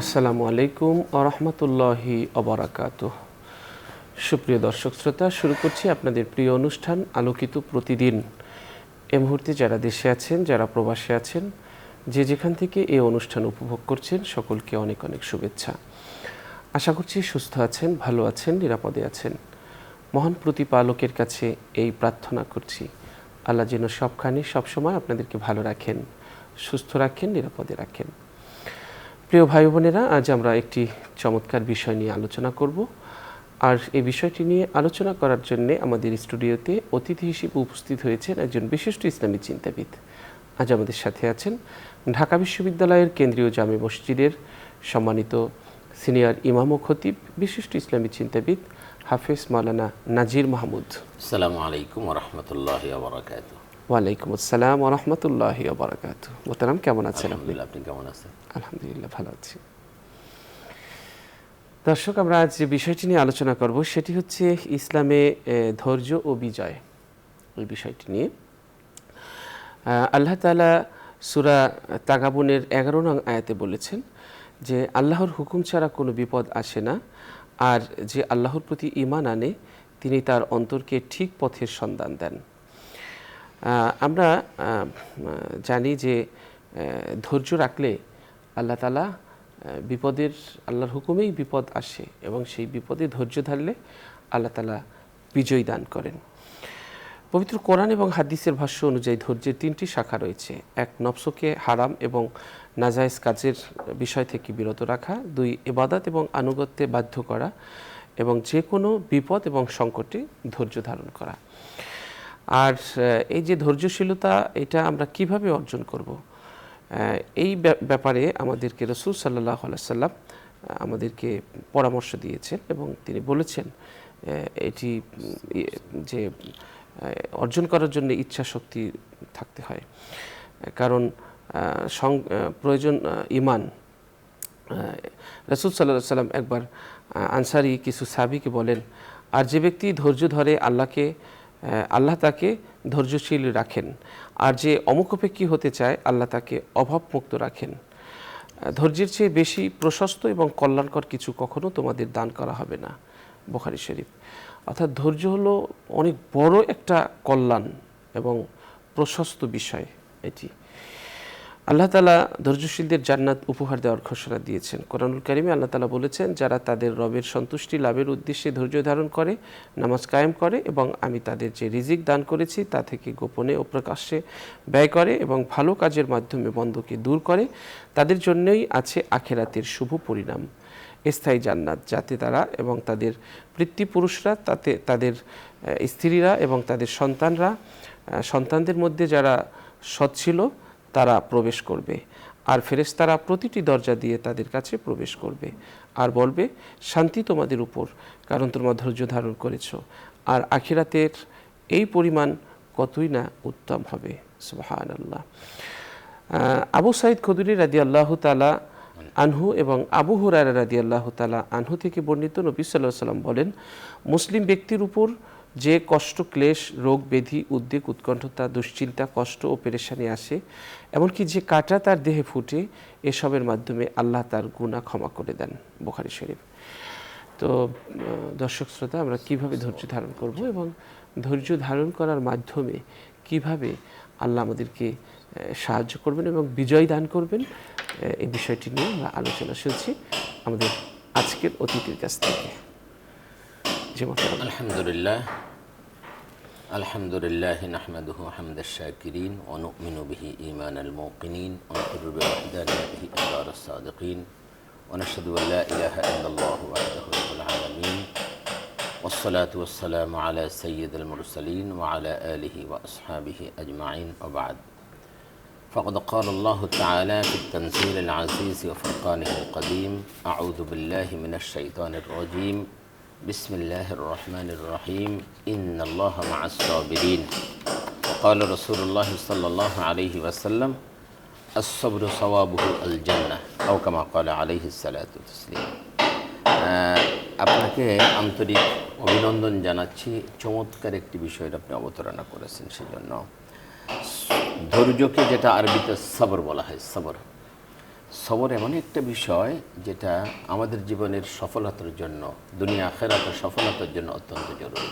আসসালামু আলাইকুম ওয়া রাহমাতুল্লাহি ওয়া বারাকাতুহু। সুপ্রিয় দর্শক শ্রোতা, শুরু করছি আপনাদের প্রিয় অনুষ্ঠান আলোকিত প্রতিদিন। এই মুহূর্তে যারা দেশে আছেন, যারা প্রবাসে আছেন, যে যেখান থেকে এই অনুষ্ঠান উপভোগ করছেন, সকলকে অনেক অনেক শুভেচ্ছা। আশা করছি সুস্থ আছেন, ভালো আছেন, নিরাপদে আছেন। মহান প্রতিপালকের কাছে এই প্রার্থনা করছি, আল্লাহ যেন সবখানে সবসময় আপনাদেরকে ভালো রাখেন, সুস্থ রাখেন, নিরাপদে রাখেন। প্রিয় ভাই বোনেরা, আজ আমরা একটি চমৎকার বিষয় নিয়ে আলোচনা করব। আর এই বিষয়টি নিয়ে আলোচনা করার জন্য আমাদের স্টুডিওতে অতিথি হিসেবে উপস্থিত হয়েছেন একজন বিশিষ্ট ইসলামী চিন্তাবিদ। আজ আমাদের সাথে আছেন ঢাকা বিশ্ববিদ্যালয়ের কেন্দ্রীয় জামে মসজিদের সম্মানিত সিনিয়র ইমাম ও খতিব, বিশিষ্ট ইসলামী চিন্তাবিদ হাফেজ মাওলানা নাজির মাহমুদ। আসসালামু আলাইকুম ওয়া রাহমাতুল্লাহি ওয়া বারাকাতুহু। ওয়ালাইকুম আসসালাম ওয়া রাহমাতুল্লাহি ওয়া বারাকাতুহু। মোহতারাম, কেমন আছেন আপনি? আলহামদুলিল্লাহ, আপনি কেমন আছেন? আলহামদুলিল্লাহ, ভালো আছি। দর্শক, আমরা আজ যে বিষয়টি নিয়ে আলোচনা করব সেটি হচ্ছে ইসলামে ধৈর্য ও বিজয়। ওই বিষয়টি নিয়ে আল্লাহ তাআলা সূরা তাগাবুনের 11 নং আয়াতে বলেছেন যে আল্লাহর হুকুম ছাড়া কোনো বিপদ আসে না, আর যে আল্লাহর প্রতি ঈমান আনে তিনি তার অন্তরকে ঠিক পথের সন্ধান দেন। আমরা জানি যে ধৈর্য রাখলে আল্লাহ তাআলা বিপদের, আল্লাহর হুকুমেই বিপদ আসে এবং সেই বিপদে ধৈর্য ধরলে আল্লাহ তাআলা বিজয় দান করেন। পবিত্র কোরআন এবং হাদিসের ভাষ্য অনুযায়ী ধৈর্যের 3টি শাখা রয়েছে। 1, নফসকে হারাম এবং নাজায়েজ কাজের বিষয় থেকে বিরত রাখা। 2, ইবাদত এবং আনুগত্যে বাধ্য করা এবং যে কোনো বিপদ এবং সংকটে ধৈর্য ধারণ করা। আর এই যে ধৈর্যশীলতা, এটা আমরা কিভাবে অর্জন করব, এই ব্যাপারে আমাদেরকে রাসূল সাল্লাল্লাহু আলাইহি ওয়াসাল্লাম আমাদেরকে পরামর্শ দিয়েছেন এবং তিনি বলেছেন এটি যে অর্জন করার জন্য ইচ্ছা শক্তি থাকতে হয়, কারণ প্রয়োজন ঈমান। রাসূল সাল্লাল্লাহু আলাইহি ওয়াসাল্লাম একবার আনসারী কিছু সাহাবীকে বলেন, আর যে ব্যক্তি ধৈর্য ধরে আল্লাহ তাকে ধৈর্যশীল রাখেন, আর যে অমুখাপেক্ষী হতে চায় আল্লাহ তাকে অভাবমুক্ত রাখেন। ধৈর্যের চেয়ে বেশি প্রশস্ত এবং কল্যাণকর কিছু কখনো তোমাদের দান করা হবে না। বুখারী শরীফ। অর্থাৎ ধৈর্য হলো অনেক বড় একটা কল্যাণ এবং প্রশস্ত বিষয়। এটি আল্লাহ তাআলা ধৈর্যশীলদের জান্নাত উপহার দেওয়ার ঘোষণা দিয়েছেন। কোরআনুল কারিমে আল্লাহ তাআলা বলেছেন, যারা তাদের রবের সন্তুষ্টি লাভের উদ্দেশ্যে ধৈর্য ধারণ করে, নামাজ কায়েম করে এবং আমি তাদের যে রিজিক দান করেছি তা থেকে গোপনে ও প্রকাশ্যে ব্যয় করে এবং ভালো কাজের মাধ্যমে বন্ধকে দূর করে, তাদের জন্যই আছে আখিরাতের শুভ পরিণাম, স্থায়ী জান্নাত, যাতে তারা এবং তাদের পিতৃপুরুষরা, তাতে তাদের স্ত্রীরা এবং তাদের সন্তানদের মধ্যে যারা সৎ ছিল তারা প্রবেশ করবে। আর ফেরেশতারা প্রতিটি দরজা দিয়ে তাদের কাছে প্রবেশ করবে আর বলবে, শান্তি তোমাদের উপর, কারণ তোমরা ধৈর্য ধারণ করেছ, আর আখিরাতের এই পরিমাণ কতই না উত্তম হবে। সুবহানাল্লাহ। আবু সাঈদ খুদরি রাদিয়াল্লাহু তাআলা আনহু এবং আবু হুরায়রা রাদিয়াল্লাহু তাআলা আনহু থেকে বর্ণিত, নবী সাল্লাল্লাহু আলাইহি ওয়াসাল্লাম বলেন, মুসলিম ব্যক্তির উপর যে কষ্ট, ক্লেশ, রোগ ব্যাধি, উদ্বেগ, উৎকণ্ঠতা, দুশ্চিন্তা, কষ্ট ও পেরেশানি আসে, এমনকি যে কাঁটা তার দেহে ফুটে, এসবের মাধ্যমে আল্লাহ তার গুনাহ ক্ষমা করে দেন। বুখারী শরীফ। তো দর্শক শ্রোতা, আমরা কিভাবে ধৈর্য ধারণ করব এবং ধৈর্য ধারণ করার মাধ্যমে কিভাবে আল্লাহ আমাদেরকে সাহায্য করবেন এবং বিজয় দান করবেন, এই বিষয়টি নিয়ে আমরা আলোচনা শুনছি আমাদের আজকের অতিথির কাছ থেকে। আলহামদুলিল্লাহ নাহমাদুহু হামদাশ শাকিরিন ওয়া নু'মিনু বিহি ঈমানাল মুকিনিন ওয়া নাকুরু বিওয়াহদানিহি ইকরারাস সাদিকিন ওয়া নাশহাদু আন লা ইলাহা ইল্লাল্লাহু ওয়াহদাহু লা আলামিন ওয়াসসালাতু ওয়াসসালামু আলা সাইয়্যিদিল মুরসালিন ওয়া আলা আলিহি ওয়া আসহাবিহি আজমাইন ওয়া বা'দ। فقد قال الله تعالى في التنزيل العزيز وفرقانه القديم: أعوذ بالله من الشيطان الرجيم، بسم الله الرحمن الرحيم، إن الله مع الصابرين، وقال رسول الله صلى الله عليه وسلم: الصبر صوابه الجنة، أو كما قال عليه الصلاة والتسليم। আপনাকে আন্তরিক অভিনন্দন জানাচ্ছি, চমৎকার একটি বিষয়ের আপনি অবতারণা করেছেন। সেজন্য ধৈর্যকে, যেটা আরবিতে সবর বলা হয়, সবর, সবর এমন একটা বিষয় যেটা আমাদের জীবনের সফলতার জন্য, দুনিয়া আখিরাতের সফলতার জন্য অত্যন্ত জরুরি।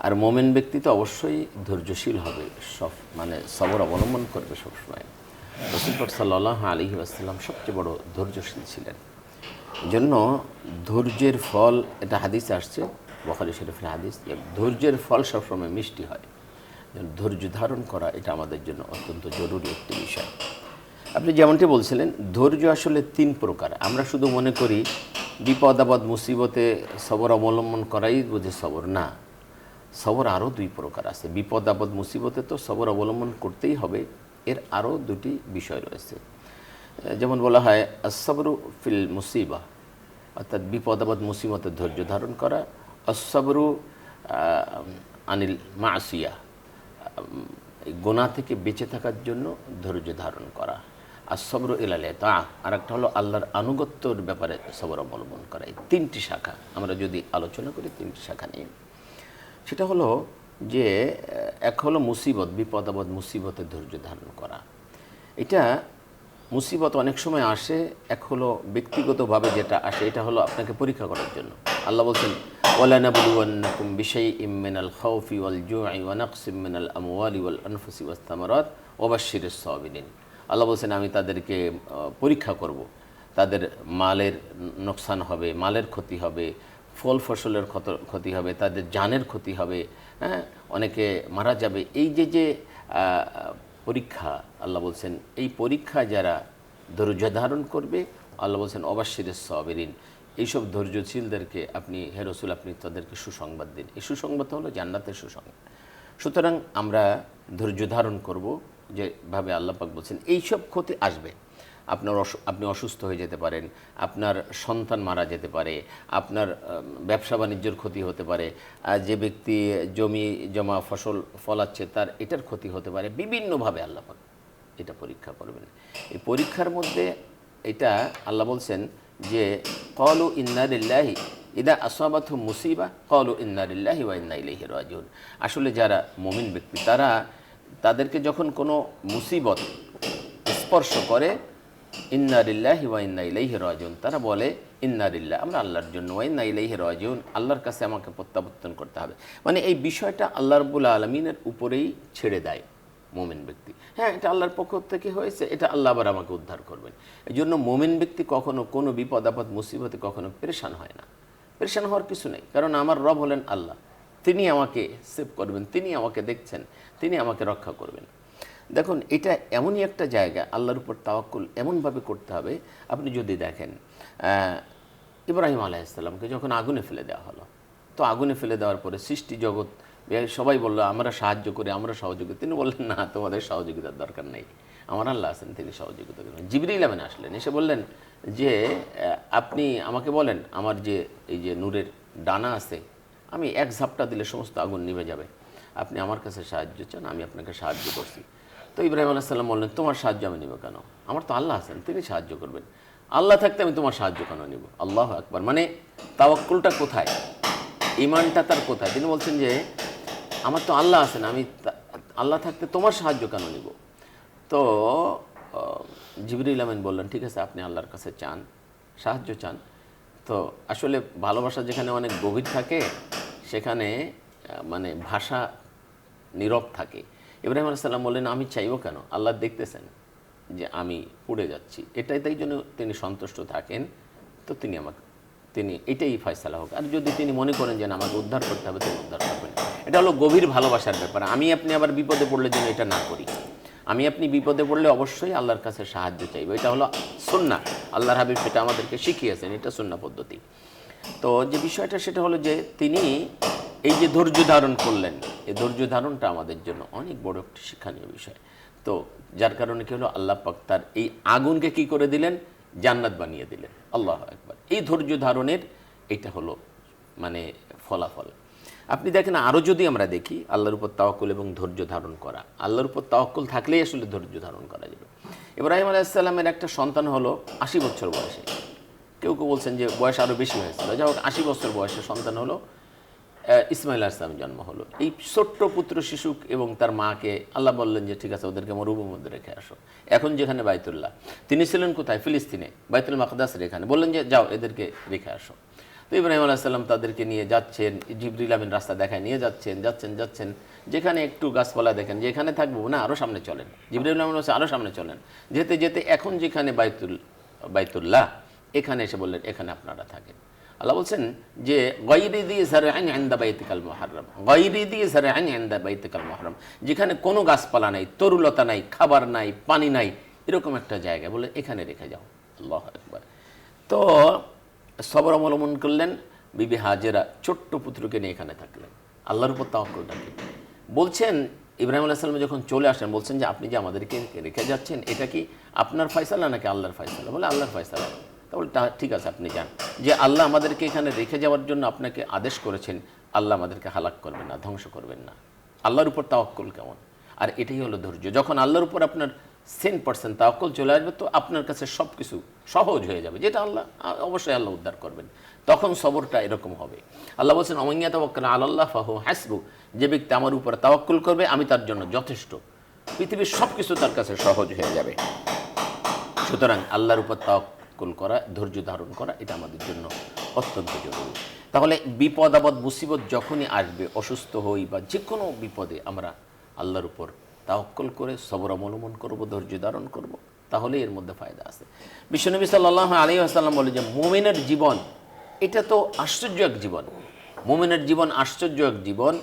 আর মোমেন ব্যক্তি তো অবশ্যই ধৈর্যশীল হবে, মানে সবর অবলম্বন করবে সবসময়। রাসূল পাক সাল্লাল্লাহু আলাইহি ওয়াসাল্লাম সবচেয়ে বড় ধৈর্যশীল ছিলেন। জন্য ধৈর্যের ফল, এটা হাদিসে আসছে, বুখারী শরীফের হাদিস, যে ধৈর্যের ফল সবসময় মিষ্টি হয়। ধৈর্য ধারণ করা এটা আমাদের জন্য অত্যন্ত জরুরি একটি বিষয়। আপনি যেমনটি বলছিলেন, ধৈর্য আসলে 3 প্রকার। আমরা শুধু মনে করি বিপদ আপদ মুসিবতে সবর অবলম্বন করাই বুঝে সবর, না। সবর আরও 2 প্রকার আছে। বিপদ আপদ মুসিবতে তো সবর অবলম্বন করতেই হবে, এর আরও 2টি বিষয় রয়েছে। যেমন বলা হয় আসসাবরু ফিল মুসিবা, অর্থাৎ বিপদ আপদ মুসিবতে ধৈর্য ধারণ করা। আসসাবরু আনিল মাসিয়া, গুনাহ থেকে বেঁচে থাকার জন্য ধৈর্য ধারণ করা। আর সবর ইলাল ইতাআহ, আর একটা হলো আল্লাহর আনুগত্যর ব্যাপারে সবর অবলম্বন করা। এই 3টি শাখা আমরা যদি আলোচনা করি, 3টি শাখা নিয়ে, সেটা হলো যে এক হলো মুসিবত, বিপদ আপদ মুসিবতে ধৈর্য ধারণ করা। এটা মুসিবত অনেক সময় আসে, এক হলো ব্যক্তিগতভাবে যেটা আসে, এটা হলো আপনাকে পরীক্ষা করার জন্য। আল্লাহ বলছেন ওয়ালানাবলুওয়ান্নাকুম বিশাইইম মিনাল খাউফি ওয়াল জুই ওয়া নাকসিম মিনাল আমওয়ালি ওয়াল আনফুসি ওয়াস সামারাত ওয়া বাশশিরিস সাবিরিন। আল্লাহ বলছেন আমি তাদেরকে পরীক্ষা করব, তাদের মালের নোকসান হবে, মালের ক্ষতি হবে, ফল ফসলের ক্ষতি হবে, তাদের জানের ক্ষতি হবে, হ্যাঁ, অনেকে মারা যাবে। এই যে পরীক্ষা, আল্লাহ বলছেন এই পরীক্ষা যারা ধৈর্য ধারণ করবে, আল্লাহ বলছেন অবাশশিরিস সাবিরিন, এইসব ধৈর্যশীলদেরকে আপনি, হে রাসূল, আপনি তাদেরকে সুসংবাদ দিন। এই সুসংবাদ হলো জান্নাতের সুসংবাদ। সুতরাং আমরা ধৈর্য ধারণ করব, যেভাবে আল্লাহ পাক বলছেন এইসব ক্ষতি আসবে। আপনি অসুস্থ হয়ে যেতে পারেন, আপনার সন্তান মারা যেতে পারে, আপনার ব্যবসা বাণিজ্যের ক্ষতি হতে পারে, যে ব্যক্তি জমি জমা ফসল ফলাচ্ছে তার এটার ক্ষতি হতে পারে। বিভিন্নভাবে আল্লাহ পাক এটা পরীক্ষা করবেন। এই পরীক্ষার মধ্যে এটা আল্লাহ বলছেন যে ক্বালু ইন্না লিল্লাহি ইদা আসাবাতহুম মুসিবা ক্বালু ইন্না লিল্লাহি ওয়া ইন্না ইলাইহি রাজিউন। আসলে যারা মুমিন ব্যক্তি, তাদেরকে যখন কোনো মুসিবত স্পর্শ করে, ইন্না লিল্লাহি ওয়া ইন্না ইলাইহি রাজিউন, তারা বলে ইন্না লিল্লাহ, আমরা আল্লাহর জন্য, ওয়া ইন্না ইলাইহি রাজিউন, আল্লাহর কাছে আমাকে প্রত্যাবর্তন করতে হবে। মানে এই বিষয়টা আল্লাহ রাব্বুল আলামিনের উপরেই ছেড়ে দেয় মুমিন ব্যক্তি। হ্যাঁ, এটা আল্লাহর পক্ষ থেকে হয়েছে, এটা আল্লাহ আবার আমাকে উদ্ধার করবেন। এই জন্য মুমিন ব্যক্তি কখনো কোনো বিপদ আপদ মুসিবতে কখনো পেরেশান হয় না। পেরেশান হওয়ার কিছু নেই, কারণ আমার রব হলেন আল্লাহ। তিনি আমাকে সেভ করবেন, তিনি আমাকে দেখছেন, তিনি আমাকে রক্ষা করবেন। দেখুন, এটা এমনই একটা জায়গা, আল্লাহর উপর তাওয়াক্কুল এমনভাবে করতে হবে। আপনি যদি দেখেন ইব্রাহিম আলাইহিস সালামকে যখন আগুনে ফেলে দেওয়া হলো, তো আগুনে ফেলে দেওয়ার পরে সৃষ্টি জগৎ সবাই বললো আমরা সাহায্য করি, আমরা সহযোগিতা। তিনি বললেন না, তোমাদের সহযোগিতার দরকার নেই, আমার আল্লাহ আছেন, তিনি সহযোগিতা করবেন। জিবরিল আমিন আসলেন, এসে বললেন যে আপনি আমাকে বলেন, আমার যে এই যে নূরের ডানা আছে, আমি এক ঝাপটা দিলে সমস্ত আগুন নিভে যাবে, আপনি আমার কাছে সাহায্য চান, আমি আপনাকে সাহায্য করছি। তো ইব্রাহিম আলাইহিস সালাম বললেন, তোমার সাহায্য আমি নিব কেন? আমার তো আল্লাহ আছেন, তিনি সাহায্য করবেন। আল্লাহ থাকতে আমি তোমার সাহায্য কেন নিব? আল্লাহু আকবার। মানে তাওয়াক্কুলটা কোথায়, ঈমানটা তার কোথায়? তিনি বলছেন যে আমার তো আল্লাহ আছেন, আমি আল্লাহ থাকতে তোমার সাহায্য কেন নিব? তো জিবরিল আমিন বললেন, ঠিক আছে, আপনি আল্লাহর কাছে চান, সাহায্য চান। তো আসলে ভালোবাসা যেখানে অনেক গভীর থাকে, সেখানে মানে ভাষা নীরব থাকে। ইব্রাহিম আলাইহিস সালাম বললেন, আমি চাইবো কেন? আল্লাহ দেখতেছেন যে আমি পুড়ে যাচ্ছি, এটাই তাই জন্য তিনি সন্তুষ্ট থাকেন। তো তিনি এটাই ফয়সালা হোক। আর যদি তিনি মনে করেন যে আমাকে উদ্ধার করতে হবে, তিনি উদ্ধার করবেন। এটা হলো গভীর ভালোবাসার ব্যাপার। আমি আপনি আবার বিপদে পড়লে যেন এটা না করি। আমি আপনি বিপদে পড়লে অবশ্যই আল্লাহর কাছে সাহায্য চাইব, এটা হলো সুন্নাহ। আল্লাহর হাবিব সেটা আমাদেরকে শিখিয়েছেন, এটা সুন্নাহ পদ্ধতি। তো যে বিষয়টা সেটা হলো যে তিনি এই যে ধৈর্য ধারণ করলেন, এই ধৈর্য ধারণটা আমাদের জন্য অনেক বড় একটি শিক্ষণীয় বিষয়। তো যার কারণে কি হলো, আল্লাহ পাক তার এই আগুনকে কি করে দিলেন? জান্নাত বানিয়ে দিলেন। আল্লাহু আকবার। এই ধৈর্য ধারণের এটা হলো মানে ফলাফল। আপনি দেখেন, আরও যদি আমরা দেখি, আল্লাহর উপর তাওয়াক্কুল এবং ধৈর্য ধারণ করা, আল্লাহর উপর তাওয়াক্কুল থাকলেই আসলে ধৈর্য ধারণ করা যাবে। ইব্রাহিম আলাইহিস সালামের একটা সন্তান হলো 80 বছর বয়সে, কেউ কেউ বলছেন যে বয়স আরও বেশি হয়েছিল, যাই হোক 80 বছর বয়সে সন্তান হলো। ইসমাইল আলাইহিস সালামের জন্ম হলো। এই ছোট্ট পুত্র শিশু এবং তার মাকে আল্লাহ বললেন যে ঠিক আছে ওদেরকে মরুভূমির মধ্যে রেখে আসো। এখন যেখানে বাইতুল্লাহ, তিনি ছিলেন কোথায়? ফিলিস্তিনে, বাইতুল মাকদাসের এখানে। বললেন যে যাও এদেরকে রেখে আসো। তো ইব্রাহিম আলাইহিস সালাম তাদেরকে নিয়ে যাচ্ছেন, জিবরিল আমিন রাস্তা দেখায় নিয়ে যাচ্ছেন, যেখানে একটু গাছপালা দেখেন যে এখানে থাকবো না, আরও সামনে চলেন। জিবরিল আমিন বলছে আরও সামনে চলেন। যেতে যেতে এখন যেখানে বাইতুল্লাহ এখানে এসে বললেন এখানে আপনারা থাকেন। আল্লাহ বলছেন যে গায়রি দি যারআইন ইনদা বাইতিকাল মুহাররম, গায়রি দি যারআইন ইনদা বাইতিকাল মুহাররম, যেখানে কোনো গাছপালা নাই, তরুলতা নাই, খাবার নাই, পানি নাই, এরকম একটা জায়গা বলে এখানে রেখে যাও। আল্লাহু আকবার। তো সবর অবলম্বন করলেন, বিবি হাজেরা ছোট্ট পুত্রকে নিয়ে এখানে থাকলেন। আল্লাহর উপর তাওয়াক্কুল রাখলেন। বলছেন ইব্রাহিম আলাইহিস সালাম যখন চলে আসেন বলছেন যে আপনি যে আমাদেরকে রেখে যাচ্ছেন এটা কি আপনার ফয়সালা নাকি আল্লাহর ফয়সালা? বলে আল্লাহর ফয়সালা। তাহলে ঠিক আছে, আপনি যান। যে আল্লাহ আমাদেরকে এখানে রেখে যাওয়ার জন্য আপনাকে আদেশ করেছেন, আল্লাহ আমাদেরকে হালাক করবেন না, ধ্বংস করবেন না। আল্লাহর উপর তাওয়াক্কুল কেমন! আর এটাই হলো ধৈর্য। যখন আল্লাহর উপর আপনার 100% তাওয়াক্কুল চলে আসবে তো আপনার কাছে সব কিছু সহজ হয়ে যাবে, যেটা আল্লাহ অবশ্যই আল্লাহ উদ্ধার করবেন। তখন সবরটা এরকম হবে। আল্লাহ বলছেন ওমান ইয়াতাওয়াক্কাল আলাল্লাহ ফাহুয়া হাসবুহ, যে ব্যক্তি আমার উপর তাওয়াক্কুল করবে আমি তার জন্য যথেষ্ট। পৃথিবীর সব কিছু তার কাছে সহজ হয়ে যাবে। সুতরাং আল্লাহর উপর তাওয়াক্কুল করা, ধৈর্য ধারণ করা, এটা আমাদের জন্য অত্যন্ত জরুরি। তাহলে বিপদ আপদ মুসিবত যখনই আসবে, অসুস্থ হই বা যে কোনো বিপদে আমরা আল্লাহর উপর তাওয়াক্কুল করে সবর অবলম্বন করব, ধৈর্য ধারণ করব, তাহলে এর মধ্যে ফায়দা আছে। বিশ্বনবী সাল্লাল্লাহু আলাইহি ওয়াসাল্লাম বলে যে মুমিনের জীবন এটা তো আশ্চর্য এক জীবন। মুমিনের জীবন আশ্চর্য এক জীবন,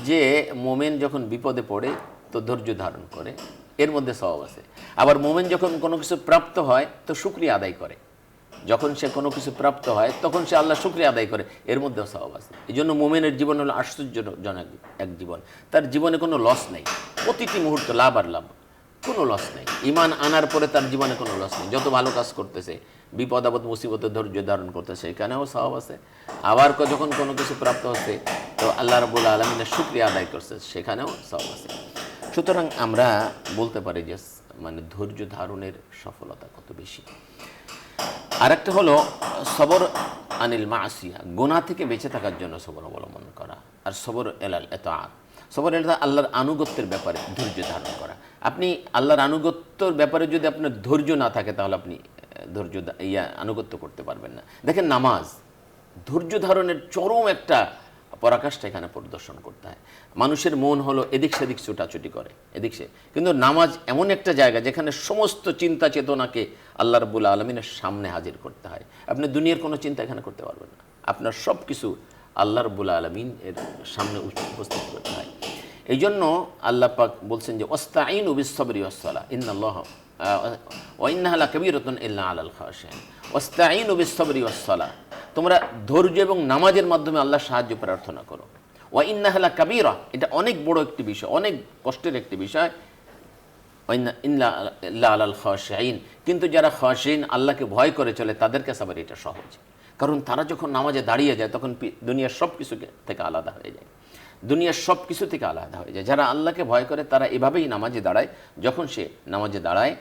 যে মুমিন যখন বিপদে পড়ে তো ধৈর্য ধারণ করে, এর মধ্যে সওয়াব আছে। আবার মুমিন যখন কোনো কিছু প্রাপ্ত হয় তো শুকরিয়া আদায় করে, যখন সে কোনো কিছু প্রাপ্ত হয় তখন সে আল্লাহ শুকরিয়া আদায় করে, এর মধ্যেও সওয়াব আছে। এই জন্য মুমিনের জীবন হলো আশ্চর্যজনক এক জীবন। তার জীবনে কোনো লস নেই, প্রতিটি মুহূর্ত লাভ আর লাভ, কোনো লস নেই। ঈমান আনার পরে তার জীবনে কোনো লস নেই। যত ভালো কাজ করতেছে, বিপদ আপদ মুসিবতে ধৈর্য ধারণ করতেছে, এখানেও সওয়াব আছে। আবার যখন কোনো কিছু প্রাপ্ত হচ্ছে তো আল্লাহ রাব্বুল আলামিনের শুকরিয়া আদায় করছে, সেখানেও সওয়াব আছে। সুতরাং আমরা বলতে পারি যে মানে ধৈর্য ধারণের সফলতা কত বেশি। আরেকটা হলো সবর আনিল মাসিয়া, গুনাহ থেকে বেঁচে থাকার জন্য সবর অবলম্বন করা। আর সবর এলাল ইতাআত, সবর এটা আল্লাহর আনুগত্যের ব্যাপারে ধৈর্য ধারণ করা। আপনি আল্লাহর আনুগত্যের ব্যাপারে যদি আপনার ধৈর্য না থাকে তাহলে আপনি আনুগত্য করতে পারবেন না। দেখেন নামাজ ধৈর্য ধারণের চরম একটা পরাকাষ্ঠা এখানে প্রদর্শন করতে হয়। মানুষের মন হলো এদিক সেদিক ছুটাছুটি করে, এদিক সে, কিন্তু নামাজ এমন একটা জায়গা যেখানে সমস্ত চিন্তা চেতনাকে আল্লাহ রাব্বুল আলামিনের সামনে হাজির করতে হয়। আপনি দুনিয়ার কোনো চিন্তা এখানে করতে পারবেন না, আপনার সব কিছু আল্লাহ রাব্বুল আলামিন এর সামনে উপস্থিত করতে হয়। এই জন্য আল্লাহ পাক বলছেন যে ওয়াস্তাঈনু বিস-সাবরি ওয়াস-সালাহ ইন্নাল্লাহা ওয়া ইন্নাহা লাকাবীরাতুন ইল্লা আলাল খাশিঈন। ওয়াস্তাঈনু বিস-সাবরি ওয়াস-সালাহ, তোমরা ধৈর্য এবং নামাজের মাধ্যমে আল্লাহর সাহায্য প্রার্থনা করো। ওয়া ইন্নাহা লাকাবীরা, এটা অনেক বড় একটি বিষয়, অনেক কষ্টের একটি বিষয়। ইল্লা আলাল খাশিঈন, কিন্তু যারা খাশিঈন আল্লাহকে ভয় করে চলে তাদের কাছে আবার এটা সহজ, কারণ তারা যখন নামাজে দাঁড়িয়ে যায় তখন দুনিয়ার সব কিছু থেকে আলাদা হয়ে যায়, দুনিয়ার সব কিছু থেকে আলাদা হয়ে যায়। যারা আল্লাহকে ভয় করে তারা এভাবেই নামাজে দাঁড়ায়। যখন সে নামাজে দাঁড়ায়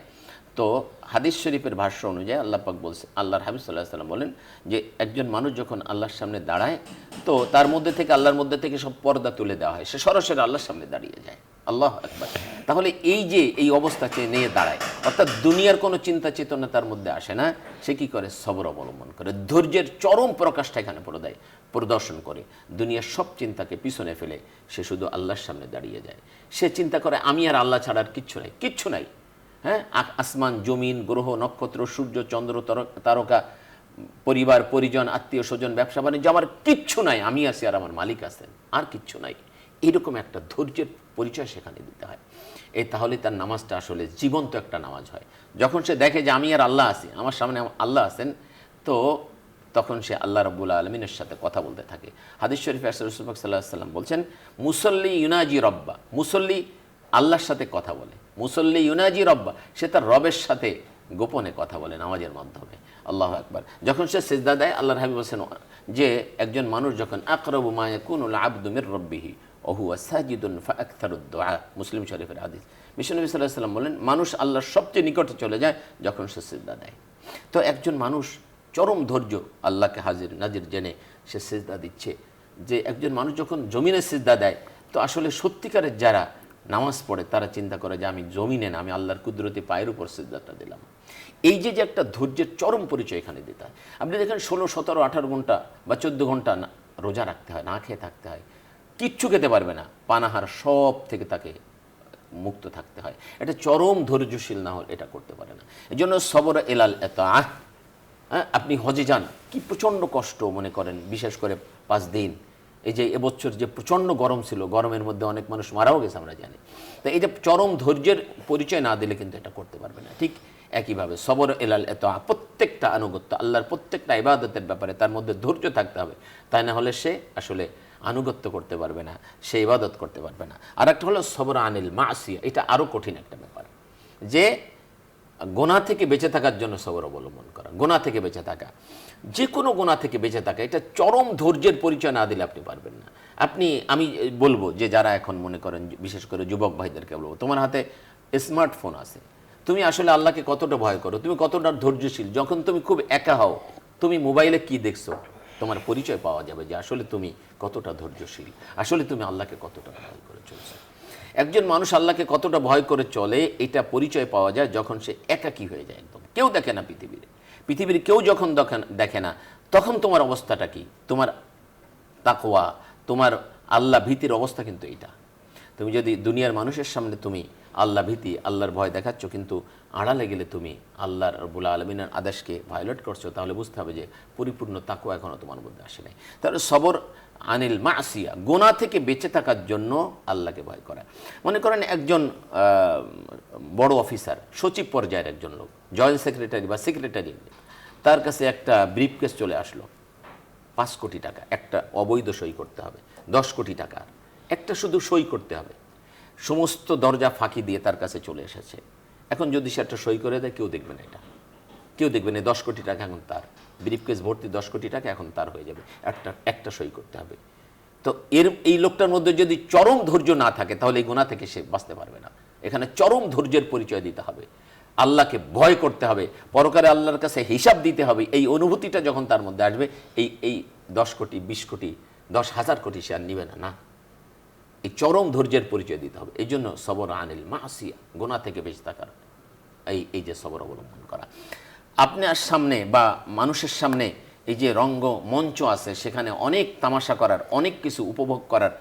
তো হাদিস শরীফের ভাষ্য অনুযায়ী আল্লাহ পাক বলছে, আল্লাহর হাবিব সাল্লাল্লাহু আলাইহি ওয়াসাল্লাম বলেন যে একজন মানুষ যখন আল্লাহর সামনে দাঁড়ায় তো তার মধ্যে থেকে, আল্লাহর মধ্যে থেকে সব পর্দা তুলে দেওয়া হয়, সে সরাসরি আল্লাহর সামনে দাঁড়িয়ে যায়। আল্লাহু আকবার। তাহলে এই যে এই অবস্থাকে নিয়ে দাঁড়ায়, অর্থাৎ দুনিয়ার কোনো চিন্তা চেতনা তার মধ্যে আসে না, সে কি করে? সবর অবলম্বন করে, ধৈর্যের চরম প্রকাশটা এখানে প্রদর্শন করে। দুনিয়ার সব চিন্তাকে পিছনে ফেলে সে শুধু আল্লাহর সামনে দাঁড়িয়ে যায়। সে চিন্তা করে আমি আর আল্লাহ ছাড়া আর কিচ্ছু নাই, কিচ্ছু নাই। হ্যাঁ, আসমান জমিন গ্রহ নক্ষত্র সূর্য চন্দ্র তারকা পরিবার পরিজন আত্মীয় স্বজন ব্যবসা বাণিজ্য, আমার কিচ্ছু নাই, আমি আছি আর আমার মালিক আছেন, আর কিচ্ছু নাই। এরকম একটা ধৈর্যের পরিচয় সেখানে দিতে হয়। তাহলে তার নামাজটা আসলে জীবন্ত একটা নামাজ হয়। যখন সে দেখে যে আমি আর আল্লাহ আছি, আমার সামনে আল্লাহ আছেন, তো তখন সে আল্লাহ রাব্বুল আলামিনের সাথে কথা বলতে থাকে। হাদিস শরীফে রাসূল পাক সাল্লাল্লাহু আলাইহি ওয়াসাল্লাম বলছেন মুসল্লি ইউনাজি রব্বা, মুসল্লি আল্লাহর সাথে কথা বলে, মুসল্লি ইউনাজি রব্বা, সে তার রবের সাথে গোপনে কথা বলে নামাজের মাধ্যমে। আল্লাহু আকবার। যখন সে সিজদা দেয়, আল্লাহর হাবিব বলেছেন যে একজন মানুষ যখন আকরাবু মা ইয়াকুনুল আবদু মির রাব্বিহি ওয়া হুয়া সাজিদুন ফাআকতারুদ দুআ, মুসলিম শরীফের হাদিস। বিশ্বনবী সাল্লাল্লাহু আলাইহি ওয়াসাল্লাম বলেন মানুষ আল্লাহর সবচেয়ে নিকটে চলে যায় যখন সে সিজদা দেয়। তো একজন মানুষ চরম ধৈর্য, আল্লাহকে হাজির নাজির জেনে সে সিজদা দিচ্ছে, যে একজন মানুষ যখন জমিনে সিজদা দেয় তো আসলে সত্যিকারের যারা নামাজ পড়ে তারা চিন্তা করে যে আমি জমিনে না, আমি আল্লাহর কুদরতি পায়ের উপর সিজদাটা দিলাম। এই যে যে একটা ধৈর্যের চরম পরিচয় এখানে দিতে হয়। আপনি দেখেন 16, 17, 18 ঘন্টা বা 14 ঘন্টা রোজা রাখতে হয়, না খেয়ে থাকতে হয়, কিচ্ছু খেতে পারবে না, পানাহার সব থেকে তাকে মুক্ত থাকতে হয়। এটা চরম ধৈর্যশীল না হলে এটা করতে পারে না। এই জন্য সবর এলাল এত আপনি হজে যান, কি প্রচণ্ড কষ্ট মনে করেন, বিশেষ করে 5 দিন। এই যে এবছর যে প্রচণ্ড গরম ছিল, গরমের মধ্যে অনেক মানুষ মারাও গেছে আমরা জানি। তো এই যে চরম ধৈর্যের পরিচয় না দিলে কিন্তু এটা করতে পারবে না। ঠিক একইভাবে সবর এলাল এত প্রত্যেকটা আনুগত্য, আল্লাহর প্রত্যেকটা ইবাদতের ব্যাপারে তার মধ্যে ধৈর্য থাকতে হবে, তাই না হলে সে আসলে আনুগত্য করতে পারবে না, সে ইবাদত করতে পারবে না। আর একটা হলো সবর আনিল মাসিয়া, এটা আরও কঠিন একটা ব্যাপার, যে গোনা থেকে বেঁচে থাকার জন্য সবর অবলম্বন করা, গোনা থেকে বেঁচে থাকা, যে কোনো গোনা থেকে বেঁচে থাকা, এটা চরম ধৈর্যের পরিচয় না দিলে আপনি পারবেন না। আমি বলবো যে যারা এখন মনে করেন, বিশেষ করে যুবক ভাইদেরকে বলবো, তোমার হাতে স্মার্টফোন আছে, তুমি আসলে আল্লাহকে কতটা ভয় করো, তুমি কতটা ধৈর্যশীল। যখন তুমি খুব একা হও, তুমি মোবাইলে কি দেখছো, তোমার পরিচয় পাওয়া যাবে যে আসলে তুমি কতটা ধৈর্যশীল, আসলে তুমি আল্লাহকে কতটা ভয় করে চলছো। একজন মানুষ আল্লাহকে কতটা ভয় করে চলে, এটা পরিচয় পাওয়া যায় যখন সে একাকী হয়ে যায়, একদম কেউ দেখে না পৃথিবীর কেউ যখন দেখে না, তখন তোমার অবস্থাটা কি, তোমার তাকওয়া, তোমার আল্লাহ ভীতির অবস্থা কিন্তু এইটা। তুমি যদি দুনিয়ার মানুষের সামনে তুমি আল্লাহ ভীতি, আল্লাহর ভয় দেখাচ্ছ, কিন্তু আড়ালে গেলে তুমি আল্লাহ রাব্বুল আলামিনের আদেশকে ভায়োলেট করছো, তাহলে বুঝতে হবে যে পরিপূর্ণ তাকওয়া এখনও তোমার মধ্যে আসে নাই। তাহলে সবর আনিল মাসিয়া, গোনা থেকে বেঁচে থাকার জন্য আল্লাহকে ভয় করা। মনে করেন একজন বড় অফিসার, সচিব পর্যায়ের একজন লোক, জয়েন্ট সেক্রেটারি বা সেক্রেটারি, তার কাছে একটা ব্রিফকেস চলে আসলো, 5 কোটি টাকা, একটা অবৈধ সই করতে হবে, 10 কোটি টাকা, একটা শুধু সই করতে হবে, সমস্ত দরজা ফাঁকি দিয়ে তার কাছে চলে এসেছে। এখন যদি সে একটা সই করে দেয়, কেউ দেখবে না, এটা কেউ দেখবে না। 10 কোটি টাকা এখন তার, ব্রিফকেস ভর্তি 10 কোটি টাকা এখন তার হয়ে যাবে, একটা সই করতে হবে। তো এই লোকটার মধ্যে যদি চরম ধৈর্য না থাকে, তাহলে এই গুনাহ থেকে সে বাঁচতে পারবে না। এখানে চরম ধৈর্যের পরিচয় দিতে হবে, আল্লাহকে ভয় করতে হবে, পরকালে আল্লাহর কাছে হিসাব দিতে হবে। এই অনুভূতিটা যখন তার মধ্যে আসবে, এই 10 কোটি, 20 কোটি, 10,000 কোটি সে আর নিবে না। না, এই চরম ধৈর্যের পরিচয় দিতে হবে। এই জন্য সবর আনিল মাসিয়া, গোনা থেকে বেঁচে থাকার এই যে সবর অবলম্বন করা। আপনার সামনে বা মানুষের সামনে এই যে রঙ্গ মঞ্চ আছে, সেখানে অনেক তামাশা করার, অনেক কিছু উপভোগ করার,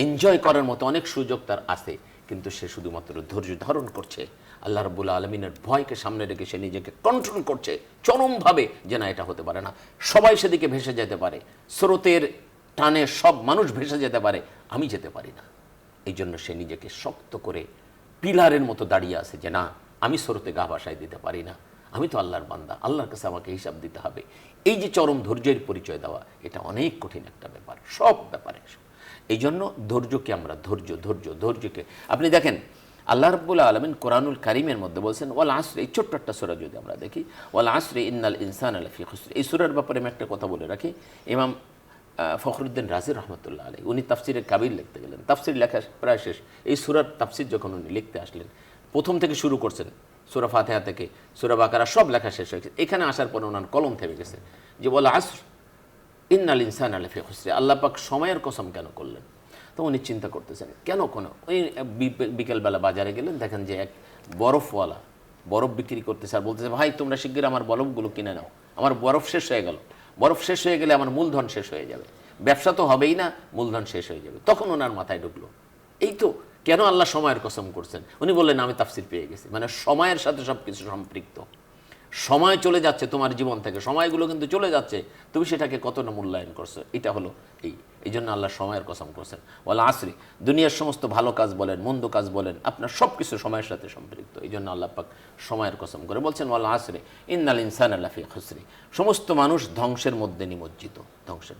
এনজয় করার মতো অনেক সুযোগ তার আছে, কিন্তু সে শুধুমাত্র ধৈর্য ধারণ করছে, আল্লাহ রাব্বুল আলামিনের ভয়কে সামনে রেখে সে নিজেকে কন্ট্রোল করছে চরমভাবে, যে না, এটা হতে পারে না, সবাই সেদিকে ভেসে যেতে পারে, স্রোতের টানে সব মানুষ ভেসে যেতে পারে, আমি যেতে পারি না। এই জন্য সে নিজেকে শক্ত করে পিলারের মতো দাঁড়িয়ে আছে, যে না, আমি স্রোতে গা ভাসায় দিতে পারি না, আমি তো আল্লাহর বান্দা, আল্লাহর কাছে আমাকে হিসাব দিতে হবে। এই যে চরম ধৈর্যের পরিচয় দেওয়া, এটা অনেক কঠিন একটা ব্যাপার, সব ব্যাপারে। এই জন্য ধৈর্যকে আমরা ধৈর্যকে আপনি দেখেন, আল্লাহ রাব্বুল আলামিন কোরআনুল কারীমের মধ্যে বলছেন ওয়াল আসরি, এই ছোট্ট একটা সূরা যদি আমরা দেখি, ওয়াল আসরি ইন্নাল ইনসানা লাফি খুসর। এই সূরার ব্যাপারে আমি একটা কথা বলে রাখি, ইমাম ফখরুদ্দিন রাজি রহমতুল্লাহ আলাইহি, উনি তাফসিরের কাবির লিখতে গেলেন, তাফসির লেখা প্রায় শেষ। এই সূরার তাফসির যখন উনি লিখতে আসলেন, প্রথম থেকে শুরু করছেন, সূরা ফাতিহা থেকে সূরা বাকারা সব লেখা শেষ হয়েছে। এখানে আসার পর ওনার কলম থেমে গেছে, যে ওয়াল আসর ইন্নাল ইনসানা লাফি খুসর, আল্লাহ পাক সময়ের কসম কেন করলেন? তো উনি চিন্তা করতেছেন কেন ওই বিকেলবেলা বাজারে গেলেন, দেখেন যে এক বরফওয়ালা বরফ বিক্রি করতেছে, আর বলতেছে, ভাই তোমরা শিগগির আমার বরফগুলো কিনে নাও, আমার বরফ শেষ হয়ে গেল, বরফ শেষ হয়ে গেলে আমার মূলধন শেষ হয়ে যাবে, ব্যবসা তো হবেই না, মূলধন শেষ হয়ে যাবে। তখন ওনার মাথায় ঢুকলো, এই তো কেন আল্লাহ সময়ের কসম করছেন? উনি বললেন, আমি তাফসির পেয়ে গেছি, মানে সময়ের সাথে সব কিছু সম্পৃক্ত। সময় চলে যাচ্ছে তোমার জীবন থেকে, সময়গুলো কিন্তু চলে যাচ্ছে, তুমি সেটাকে কতটা মূল্যায়ন করছো, এটা হলো এই জন্য আল্লাহ সময়ের কসম করছেন। ওয়াল আসরি, দুনিয়ার সমস্ত ভালো কাজ বলেন, মন্দ কাজ বলেন, আপনার সব কিছু সময়ের সাথে সম্পৃক্ত। এই জন্য আল্লাহ পাক সময়ের কসম করে বলছেন ওয়াল আসরি ইন্নাল ইনসানা লাফি খুসর, সমস্ত মানুষ ধ্বংসের মধ্যে নিমজ্জিত, ধ্বংসের,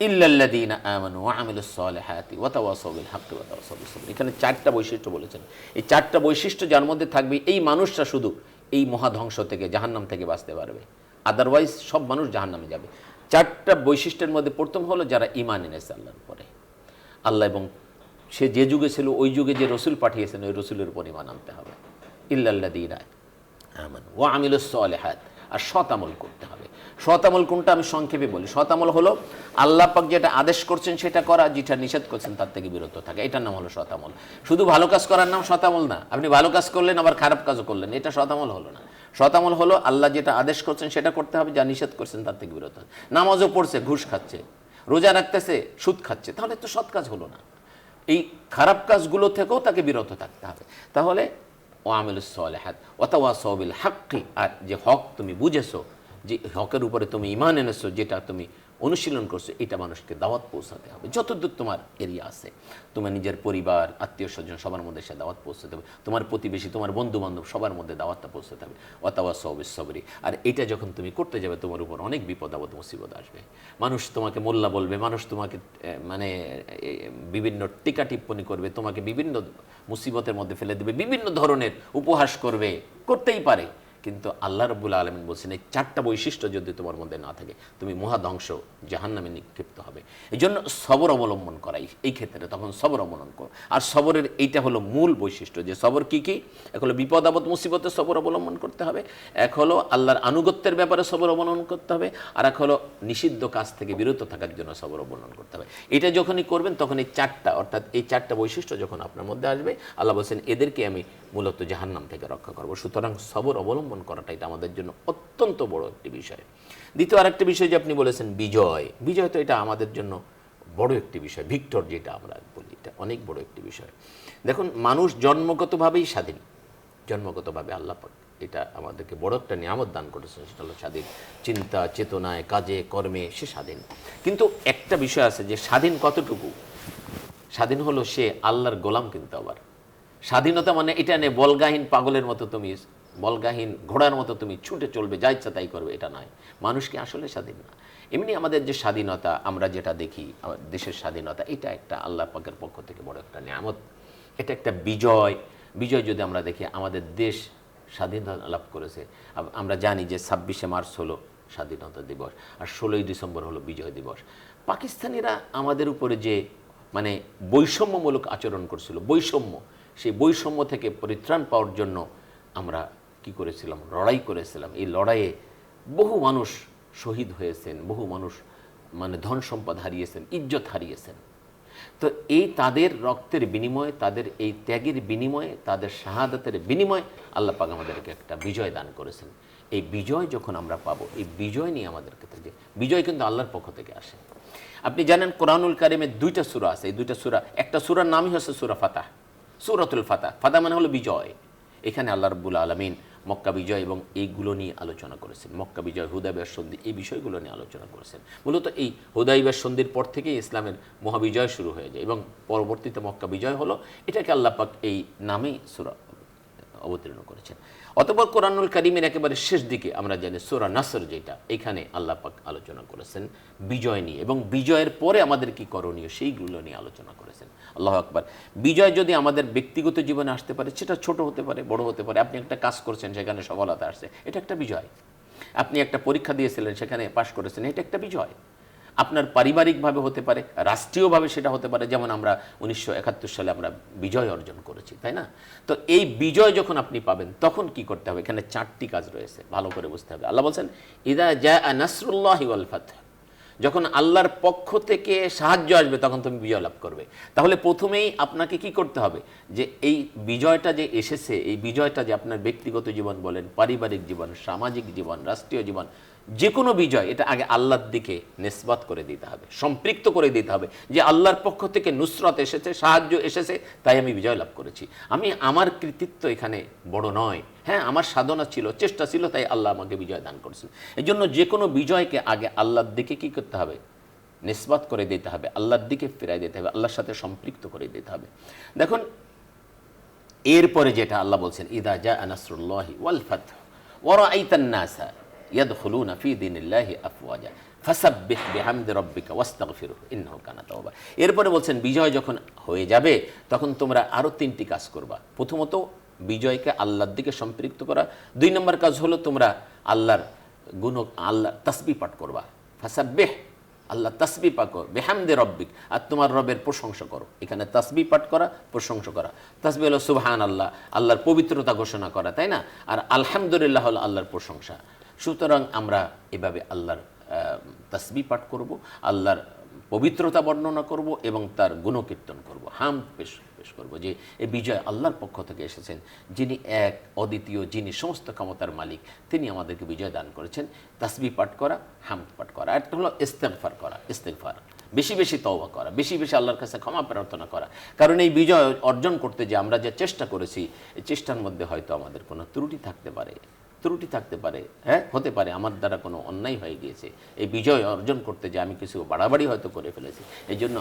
ইল্লাল্লাযীনা আমানু ওয়া আমিলুস সালিহাতি ওয়া তাওয়াসাউ বিল হাক্কি ওয়া তাওয়াসাউ বিস সাবর। এখানে 4টা বৈশিষ্ট্য বলেছেন, এই 4টা বৈশিষ্ট্য যার মধ্যে থাকবে, এই মানুষটা শুধু এই মহাধ্বংস থেকে, জাহান্নাম থেকে বাঁচতে পারবে, আদারওয়াইজ সব মানুষ জাহান্নামে যাবে। 4টা বৈশিষ্ট্যের মধ্যে প্রথম হলো যারা ঈমান এনেছে আল্লাহর উপরে, আল্লাহ এবং সে যে যুগে ছিল ওই যুগে যে রসুল পাঠিয়েছেন ওই রসুলের উপর ঈমান আনতে হবে। ইল্লাল্লাযীনা আমানু ওয়া আমিলুস সালিহাত, আর সৎ আমল করতে হবে। সৎ আমল কোনটা আমি সংক্ষেপে বলি। সৎ আমল হলো আল্লাহ পাক যেটা আদেশ করছেন সেটা করা, যেটা নিষেধ করছেন তার থেকে বিরত থাকা, এটার নাম হলো সৎ আমল। শুধু ভালো কাজ করার নাম সৎ আমল না। আপনি ভালো কাজ করলেন আবার খারাপ কাজও করলেন, এটা সৎ আমল হলো না। সৎ আমল হলো আল্লাহ যেটা আদেশ করছেন সেটা করতে হবে, যা নিষেধ করছেন তার থেকে বিরত। নামাজও পড়ছে, ঘুষ খাচ্ছে, রোজা রাখতেছে, সুদ খাচ্ছে, তাহলে তো সৎ কাজ হলো না। এই খারাপ কাজগুলো থেকেও তাকে বিরত থাকতে হবে। তাহলে ওয়ামিলুস সালিহাত ওয়া তাওয়াসাউ বিল হাক্কি, আর যে হক তুমি বুঝেছো, যে হকের উপরে তুমি ঈমান এনেছো, যেটা তুমি অনুশীলন করছো, এটা মানুষকে দাওয়াত পৌঁছাতে হবে যতদূর তোমার এরিয়া আছে। তোমার নিজের পরিবার, আত্মীয় স্বজন সবার মধ্যে সে দাওয়াত পৌঁছাতে হবে, তোমার প্রতিবেশী, তোমার বন্ধু বান্ধব সবার মধ্যে দাওয়াতটা পৌঁছাতে হবে। ওয়া তাওয়াসাউ বিস সাবরি, আর এটা যখন তুমি করতে যাবে তোমার উপর অনেক বিপদ আপদ মুসিবত আসবে। মানুষ তোমাকে মোল্লা বলবে, মানুষ তোমাকে মানে বিভিন্ন টিকা টিপ্পণী করবে, তোমাকে বিভিন্ন মুসিবতের মধ্যে ফেলে দেবে, বিভিন্ন ধরনের উপহাস করবে, করতেই পারে। কিন্তু আল্লাহ রাব্বুল আলামিন বলছেন এই চারটা বৈশিষ্ট্য যদি তোমার মধ্যে না থাকে তুমি মহাধ্বংস জাহান্নামে নিক্ষিপ্ত হবে। এই জন্য সবর অবলম্বন করাই এই ক্ষেত্রে, তখন সবর অবলম্বন করো। আর সবরের এইটা হলো মূল বৈশিষ্ট্য, যে সবর কি কি? এক হলো বিপদ আপদ মুসিবতে সবর অবলম্বন করতে হবে, এক হলো আল্লাহর আনুগত্যের ব্যাপারে সবর অবলম্বন করতে হবে, আর এক হলো নিষিদ্ধ কাজ থেকে বিরত থাকার জন্য সবর অবলম্বন করতে হবে। এটা যখনই করবেন তখন এই চারটা, অর্থাৎ এই চারটা বৈশিষ্ট্য যখন আপনার মধ্যে আসবে, আল্লাহ বলছেন এদেরকে আমি মূলত জাহান্নাম থেকে রক্ষা করবো। সুতরাং সবর অবলম্বন করাটা এটা আমাদের জন্য অত্যন্ত বড় একটি বিষয়। দ্বিতীয় আরেকটি বিষয় যে আপনি বলেছেন বিজয়, বিজয় তো এটা আমাদের জন্য বড় একটি বিষয়, ভিক্টর যেটা আমরা বলি, এটা অনেক বড় একটি বিষয়। দেখুন, মানুষ জন্মগতভাবেই স্বাধীন, জন্মগতভাবে আল্লাহ পাক এটা আমাদেরকে বড় একটা নিয়ামত দান করেছেন, সেটা হলো স্বাধীন চিন্তা চেতনায়, কাজে কর্মে সে স্বাধীন। কিন্তু একটা বিষয় আছে যে স্বাধীন কতটুকু? স্বাধীন হলো সে আল্লাহর গোলাম, কিন্তু আবার স্বাধীনতা মানে এটা নেই বলগাহীন পাগলের মতো তুমি, বলগাহীন ঘোড়ার মতো তুমি ছুটে চলবে, যা ইচ্ছা তাই করবে, এটা নয়। মানুষ কি আসলে স্বাধীন না? এমনি আমাদের যে স্বাধীনতা আমরা যেটা দেখি, দেশের স্বাধীনতা, এটা একটা আল্লাহ পাকের পক্ষ থেকে বড় একটা নিয়ামত, এটা একটা বিজয়। বিজয় যদি আমরা দেখি, আমাদের দেশ স্বাধীনতা লাভ করেছে। আমরা জানি যে 26শে মার্চ হলো স্বাধীনতা দিবস, আর 16ই ডিসেম্বর হলো বিজয় দিবস। পাকিস্তানিরা আমাদের উপরে যে মানে বৈষম্যমূলক আচরণ করছিল, বৈষম্য, সেই বৈষম্য থেকে পরিত্রাণ পাওয়ার জন্য আমরা কি করেছিলাম? লড়াই করেছিলাম। এই লড়াইয়ে বহু মানুষ শহীদ হয়েছেন, বহু মানুষ মানে ধন সম্পদ হারিয়েছেন, ইজ্জত হারিয়েছেন। তো এই তাদের রক্তের বিনিময়ে, তাদের এই ত্যাগের বিনিময়ে, তাদের শাহাদাতের বিনিময়ে আল্লাহ পাক আমাদেরকে একটা বিজয় দান করেছেন। এই বিজয় যখন আমরা পাবো, এই বিজয় নিয়ে আমাদেরকে থেকে, বিজয় কিন্তু আল্লাহর পক্ষ থেকে আসে। আপনি জানেন কোরআনুল কারিমের 2টা সূরা আছে। এই 2টা সূরা, একটা সূরার নামই হচ্ছে সূরা ফাতাহ, সূরাতুল ফাতাহ। ফাতাহ মানে হলো বিজয়। এখানে আল্লাহ রাব্বুল আলামিন মক্কা বিজয় এবং এইগুলো নিয়ে আলোচনা করেছেন। মক্কা বিজয়, হুদায়বিয়ার সন্ধি, এই বিষয়গুলো নিয়ে আলোচনা করেছেন। মূলত এই হুদায়বিয়ার সন্ধির পর থেকেই ইসলামের মহাবিজয় শুরু হয়ে যায় এবং পরবর্তীতে মক্কা বিজয় হলো। এটাকে আল্লাহ পাক এই নামেই সূরা অবতীর্ণ করেছেন। অতঃপর কোরআনুল কারীমের একেবারে শেষ দিকে আমরা জানি সূরা নাসর, যেটা এখানে আল্লাহ পাক আলোচনা করেছেন বিজয় নিয়ে, এবং বিজয়ের পরে আমাদের কি করণীয় সেইগুলো নিয়ে আলোচনা করেছেন। আল্লাহু আকবার। বিজয় যদি আমাদের ব্যক্তিগত জীবনে আসতে পারে, সেটা ছোট হতে পারে, বড় হতে পারে। আপনি একটা কাজ করছেন, সেখানে সফলতা আসছে, এটা একটা বিজয়। আপনি একটা পরীক্ষা দিয়েছিলেন, সেখানে পাশ করেছেন, এটা একটা বিজয়। আপনার পারিবারিকভাবে হতে পারে, রাষ্ট্রীয়ভাবে সেটা হতে পারে। যেমন আমরা 1971 সালে আমরা বিজয় অর্জন করেছি, তাই না? তো এই বিজয় যখন আপনি পাবেন তখন কি করতে হবে? এখানে 4টি কাজ রয়েছে, ভালো করে বুঝতে হবে। আল্লাহ বলছেন ইযা জাআ নাসরুল্লাহি ওয়াল ফাতহ, যখন আল্লাহর পক্ষ থেকে সাহায্য আসবে তখন তুমি বিজয় লাভ করবে। তাহলে প্রথমেই আপনাকে কি করতে হবে? যে এই বিজয়টা যে এসেছে, এই বিজয়টা যে আপনার ব্যক্তিগত জীবন বলেন, পারিবারিক জীবন, সামাজিক জীবন, রাষ্ট্রীয় জীবন, যে কোনো বিজয়, এটা আগে আল্লাহর দিকে নিসবত করে দিতে হবে, সম্পৃক্ত করে দিতে হবে যে আল্লাহর পক্ষ থেকে নুসরত এসেছে, সাহায্য এসেছে, তাই আমি বিজয় লাভ করেছি। আমি আমার কৃতিত্ব এখানে বড় নয়, হ্যাঁ আমার সাধনা ছিল, চেষ্টা ছিল, তাই আল্লাহ আমাকে বিজয় দান করেছেন। এই জন্য যে কোনো বিজয়কে আগে আল্লাহর দিকে কি করতে হবে? নিসবত করে দিতে হবে, আল্লাহর দিকে ফিরাই দিতে হবে, আল্লাহর সাথে সম্পৃক্ত করে দিতে হবে। দেখুন এরপরে যেটা আল্লাহ বলছেন ইযা জাআ নাসরুল্লাহি ওয়াল ফাতহ ওয়া রাআইতান নাসা ইয়াদখুলুনা ফি দীনিল্লাহি আফওয়াজা ফাসাব্বিহ বিহামদি রাব্বিকা ওয়াস্তাগফিরহু ইন্নাহু কানা তাওয়াবা। এরপরে বলছেন বিজয় যখন হয়ে যাবে তখন তোমরা আরো 3টি কাজ করবা। প্রথমত বিজয়কে আল্লাহর দিকে সম্পৃক্ত করা। 2 নম্বর কাজ হলো তোমরা আল্লাহর আল্লাহ তাসবিহ পাঠ করবা। ফাসাব্বিহ, আল্লাহ তাসবিহ পাঠ করো, বিহামদি রাব্বিক, আর তোমার রবের প্রশংসা করো। এখানে তাসবিহ পাঠ করা, প্রশংসা করা। তাসবিহ হলো সুবহানাল্লাহ, আল্লাহর পবিত্রতা ঘোষণা করা, তাই না? আর আলহামদুলিল্লাহ হলো আল্লাহর প্রশংসা। সুতরাং আমরা এভাবে আল্লাহর তাসবিহ পাঠ করব, আল্লাহর পবিত্রতা বর্ণনা করব এবং তার গুণকীর্তন করব, হামদ পেশ করব যে এই বিজয় আল্লাহর পক্ষ থেকে এসেছেন, যিনি এক অদ্বিতীয়, যিনি সমস্ত ক্ষমতার মালিক, তিনি আমাদেরকে বিজয় দান করেছেন। তাসবিহ পাঠ করা, হামদ পাঠ করা। একটা হলো ইস্তেগফার করা, ইস্তেগফার, বেশি বেশি তওবা করা, বেশি বেশি আল্লাহর কাছে ক্ষমা প্রার্থনা করা। কারণ এই বিজয় অর্জন করতে যে আমরা যে চেষ্টা করেছি, এই চেষ্টার মধ্যে হয়তো আমাদের কোনো ত্রুটি থাকতে পারে, হ্যাঁ, হতে পারে আমার দ্বারা কোনো অন্যায় হয়ে গিয়েছে। এই বিজয় অর্জন করতে যে আমি কিছু বাড়াবাড়ি হয়তো করে ফেলেছি, এই জন্য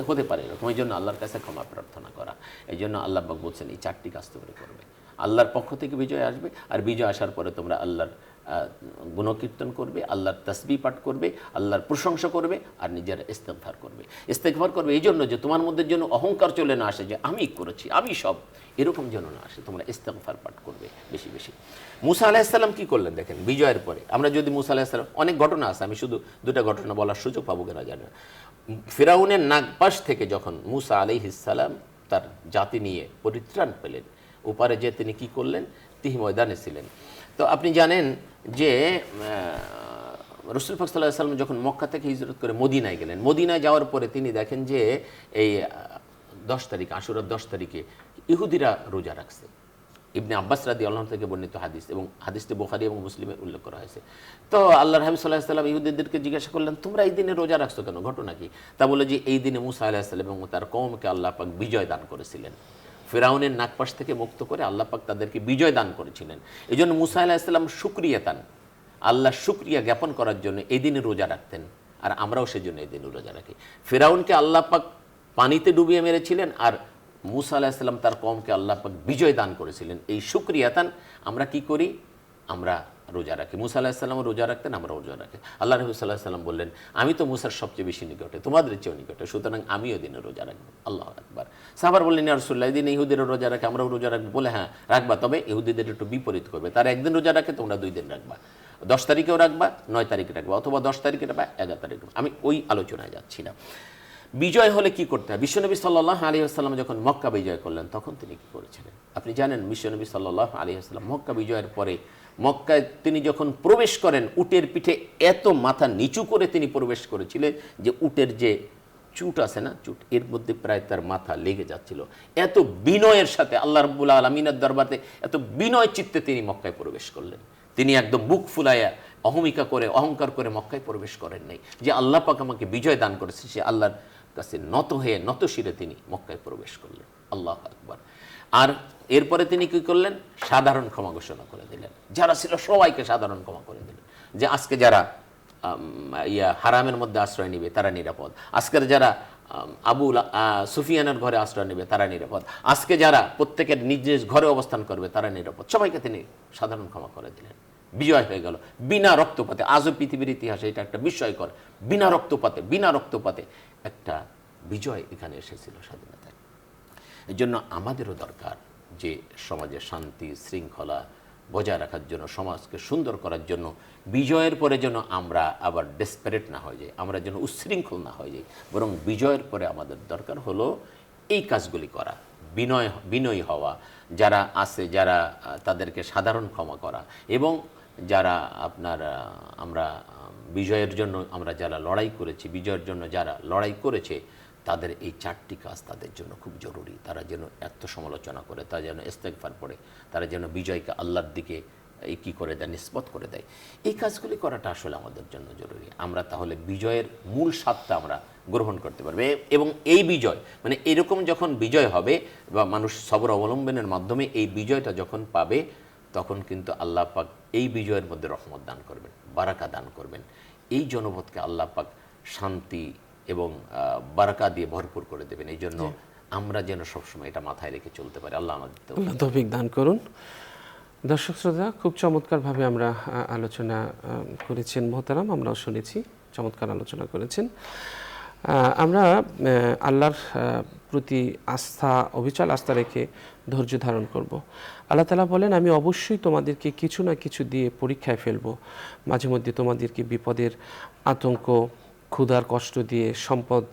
হতে পারে এরকম। এই জন্য আল্লাহর কাছে ক্ষমা প্রার্থনা করা। এই জন্য আল্লাহ পাক বলছেন এই 4টি কাজ তোমরা করবে। আল্লাহর পক্ষ থেকে বিজয় আসবে, আর বিজয় আসার পরে তোমরা আল্লাহর গুণকীর্তন করবে, আল্লাহর তাসবিহ পাঠ করবে, আল্লাহর প্রশংসা করবে, আর নিজের ইস্তেগফার করবে। ইস্তেগফার করবে এই জন্য যে তোমার মধ্যে যেন অহংকার চলে না আসে যে আমি করেছি, আমি সব, এরকম যেন না আসে। তোমরা ইস্তেগফার পাঠ করবে বেশি বেশি। মুসা আলাইহিস সালাম কি করলেন দেখেন বিজয়ের পরে। আমরা যদি মুসা আলাইহিস সালাম, অনেক ঘটনা আছে, আমি শুধু 2টা ঘটনা বলার সুযোগ পাবো কিনা জানি না। ফিরাউনের নাগপাশ থেকে যখন মুসা আলাইহিস সালাম তার জাতি নিয়ে পরিত্রাণ পেলেন, ওপারে যে তিনি কি করলেন, তিহি ময়দানে ছিলেন। তো আপনি জানেন যে রাসূল পাক সাল্লাল্লাহু আলাইহি ওয়াসাল্লাম যখন মক্কা থেকে হিজরত করে মদিনায় গেলেন, মদিনায় যাওয়ার পরে তিনি দেখেন যে এই 10 তারিখ, আশুরার 10 তারিখে ইহুদিরা রোজা রাখছে। ইবনে আব্বাস রাদিয়াল্লাহু আনহু থেকে বর্ণিত হাদিস, এবং হাদিসটি বুখারী এবং মুসলিমে উল্লেখ করা হয়েছে। তো আল্লাহর হাবিব সাল্লাল্লাহু আলাইহি ওয়াসাল্লাম ইহুদিদেরকে জিজ্ঞাসা করলেন, তোমরা এই দিনে রোজা রাখছো কেন, ঘটনা কি? তা বলে যে এই দিনে মুসা আলাইহিস সালাম এবং তার কওমকে আল্লাহ পাক বিজয় দান করেছিলেন। ফিরাউনের নাগপাশ থেকে মুক্ত করে আল্লাহ পাক তাদেরকে বিজয় দান করেছিলেন। এই জন্য মুসা আলাইহিস সালাম শুকরিয়াতান, আল্লাহ শুকরিয়া জ্ঞাপন করার জন্য এই দিনে রোজা রাখতেন, আর আমরাও সেজন্য এই দিনে রোজা রাখি। ফিরাউনকে আল্লাহ পাক পানিতে ডুবিয়ে মেরেছিলেন, আর মুসা আলাইহিস সালাম তার কওমকে আল্লাহ পাক বিজয় দান করেছিলেন। এই শুকরিয়াতান আমরা কি করি, আমরা রোজা রাখি। মুসা আলাইহিস সালাম রোজা রাখতেন, আমরা রোজা রাখি। আল্লাহ রাসূল সাল্লাল্লাহু আলাইহি ওয়াসাল্লাম বললেন, আমি তো মুসার সবচেয়ে বেশি নিকটে, তোমাদের চেয়েও নিকটে, সুতরাং আমিও দিনে রোজা রাখবো। আল্লাহু আকবার। সাহাবারা বললেন, ইয়া রাসূলুল্লাহ, এই দিন ইহুদিরা রোজা রাখে, আমরাও রোজা রাখবো। বলে, হ্যাঁ রাখবা, তবে ইহুদিদের একটু বিপরীত করবে। তারা একদিন রোজা রাখে, তোমরা 2 দিন রাখবা। 10 তারিখেও রাখবা, 9 তারিখে রাখবা, অথবা 10 তারিখে রাখবা, 11 তারিখে। আমি ওই আলোচনায় যাচ্ছি না। বিজয় হলে কি করতে হয়? বিশ্বনবী সাল্লাল্লাহু আলাইহি ওয়াসাল্লাম যখন মক্কা বিজয় করলেন, তখন তিনি কি করেছিলেন আপনি জানেন। বিশ্বনবী সাল্লাল্লাহু আলাইহি ওয়াসাল্লাম মক্কা বিজয়ের পরে মক্কায় তিনি যখন প্রবেশ করেন, উটের পিঠে এত মাথা নিচু করে তিনি প্রবেশ করেছিলেন যে উটের যে চুট আছে না, চুট, এর মধ্যে প্রায় তার মাথা লেগে যাচ্ছিল। এত বিনয়ের সাথে আল্লাহ রাব্বুল আলামিনের দরবারে এত বিনয় চিত্তে তিনি মক্কায় প্রবেশ করলেন। তিনি একদম বুক ফুলাইয়া অহমিকা করে, অহংকার করে মক্কায় প্রবেশ করেন নাই যে আল্লাহ পাক আমাকে বিজয় দান করেছে। সে আল্লাহর কাছে নত হয়ে, নত শিরে তিনি মক্কায় প্রবেশ করলেন। আল্লাহু আকবার। আর এরপরে তিনি কি করলেন, সাধারণ ক্ষমা ঘোষণা করে দিলেন। যারা ছিল সবাইকে সাধারণ ক্ষমা করে দিলেন, যে আজকে যারা হারামের মধ্যে আশ্রয় নেবে তারা নিরাপদ, আজকের যারা আবু সুফিয়ানের ঘরে আশ্রয় নেবে তারা নিরাপদ, আজকে যারা প্রত্যেকের নিজ নিজ ঘরে অবস্থান করবে তারা নিরাপদ। সবাইকে তিনি সাধারণ ক্ষমা করে দিলেন। বিজয় হয়ে গেল বিনা রক্তপাতে। আজও পৃথিবীর ইতিহাসে এটা একটা বিস্ময়কর, বিনা রক্তপাতে একটা বিজয় এখানে এসেছিল স্বাধীনতায়। এই জন্য আমাদেরও দরকার যে সমাজে শান্তি শৃঙ্খলা বজায় রাখার জন্য, সমাজকে সুন্দর করার জন্য বিজয়ের পরে যেন আমরা আবার ডেসপারেট না হয়ে যাই, আমরা যেন উচ্ছৃঙ্খল না হয়ে যাই, বরং বিজয়ের পরে আমাদের দরকার হলো এই কাজগুলি করা, বিনয়ী হওয়া, যারা আছে যারা তাদেরকে সাধারণ ক্ষমা করা, এবং যারা আপনার আমরা বিজয়ের জন্য আমরা যারা লড়াই করেছি, বিজয়ের জন্য যারা লড়াই করেছে, তাদের এই 4টি কাজ তাদের জন্য খুব জরুরি। তারা যেন আত্মসমালোচনা করে, তারা যেন ইস্তেগফার পড়ে, তারা যেন বিজয়কে আল্লাহর দিকে কী করে দেয়, নিসবত করে দেয়। এই কাজগুলি করাটা আসলে আমাদের জন্য জরুরি। আমরা তাহলে বিজয়ের মূল স্বাদটা আমরা গ্রহণ করতে পারবে। এবং এই বিজয় মানে এরকম যখন বিজয় হবে বা মানুষ সবর অবলম্বনের মাধ্যমে এই বিজয়টা যখন পাবে, তখন কিন্তু আল্লাহ পাক এই বিজয়ের মধ্যে রহমত দান করবেন, বারাকা দান করবেন। এই জনপদকে আল্লাহ পাক শান্তি এবং বারাকা দিয়ে ভরপুর করে দেবেন। এই জন্য আমরা যেন সবসময় এটা মাথায় রেখে চলতে পারি। আল্লাহ আমাদের তৌফিক দান করুন। দর্শক শ্রোতা, খুব চমৎকারভাবে আমরা আলোচনা করেছেন মোহতারাম, আমরাও শুনেছি, চমৎকার আলোচনা করেছেন। আমরা আল্লাহর প্রতি আস্থা, অবিচল আস্থা রেখে ধৈর্য ধারণ করব। আল্লাহ তাআলা বলেন, আমি অবশ্যই তোমাদেরকে কিছু না কিছু দিয়ে পরীক্ষায় ফেলবো। মাঝে মধ্যে তোমাদেরকে বিপদের আতঙ্ক, ক্ষুধার কষ্ট দিয়ে, সম্পদ,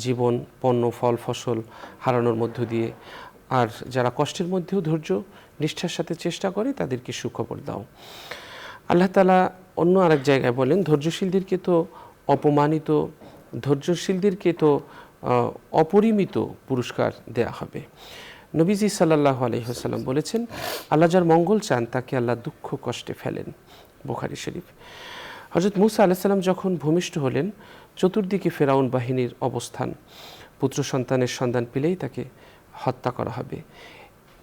জীবন, পণ্য, ফল, ফসল হারানোর মধ্য দিয়ে। আর যারা কষ্টের মধ্যেও ধৈর্য নিষ্ঠার সাথে চেষ্টা করে তাদেরকে সুখবর দাও। আল্লাহ তাআলা অন্য আরেক জায়গায় বলেন, ধৈর্যশীলদেরকে তো অপমানিত, ধৈর্যশীলদেরকে তো অপরিমিত পুরস্কার দেয়া হবে। নবীজি সাল্লাল্লাহু আলাইহি ওয়াসাল্লাম বলেছেন, আল্লাহ যার মঙ্গল চান তাকে আল্লাহ দুঃখ কষ্টে ফেলেন। বুখারী শরীফ। হযরত মূসা আলাইহিস সালাম যখন ভূমিষ্ঠ হলেন, চতুর্দিকে ফেরাউন বাহিনীর অবস্থান, পুত্র সন্তানের সন্ধান পেলেই তাকে হত্যা করা হবে।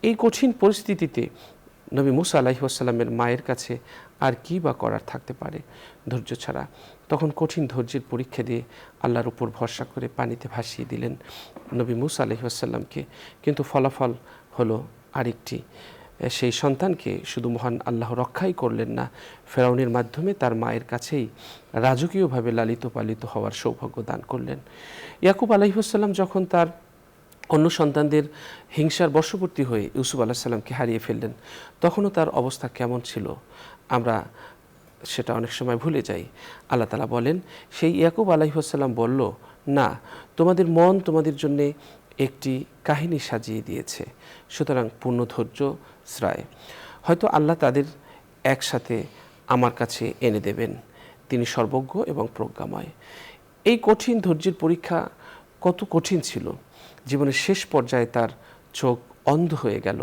এই কঠিন পরিস্থিতিতে নবী মূসা আলাইহিস সালামের মায়ের কাছে আর কি বা করার থাকতে পারে ধৈর্য ছাড়া। তখন কঠিন ধৈর্যের পরীক্ষা দিয়ে আল্লাহর উপর ভরসা করে পানিতে ভাসিয়ে দিলেন নবী মূসা আলাইহিস সালামকে। কিন্তু ফলাফল হলো আরেকটি, সেই সন্তানকে শুধু মহান আল্লাহ রক্ষাই করলেন না, ফেরাউনের মাধ্যমে তার মায়ের কাছেই রাজকীয়ভাবে লালিত পালিত হওয়ার সৌভাগ্য দান করলেন। ইয়াকুব আলাইহিস সালাম যখন তার অন্য সন্তানদের হিংসার বশবর্তী হয়ে ইউসুফ আলাইহিস সালামকে হারিয়ে ফেললেন, তখনও তার অবস্থা কেমন ছিল আমরা সেটা অনেক সময় ভুলে যাই। আল্লাহ তাআলা বলেন, সেই ইয়াকুব আলাইহিস সালাম বলল, না, তোমাদের মন তোমাদের জন্যে একটি কাহিনী সাজিয়ে দিয়েছে, সুতরাং পূর্ণ ধৈর্য শ্রায়। হয়তো আল্লাহ তাদের একসাথে আমার কাছে এনে দেবেন, তিনি সর্বজ্ঞ এবং প্রজ্ঞাময়। এই কঠিন ধৈর্যের পরীক্ষা কত কঠিন ছিল। জীবনের শেষ পর্যায়ে তার চোখ অন্ধ হয়ে গেল,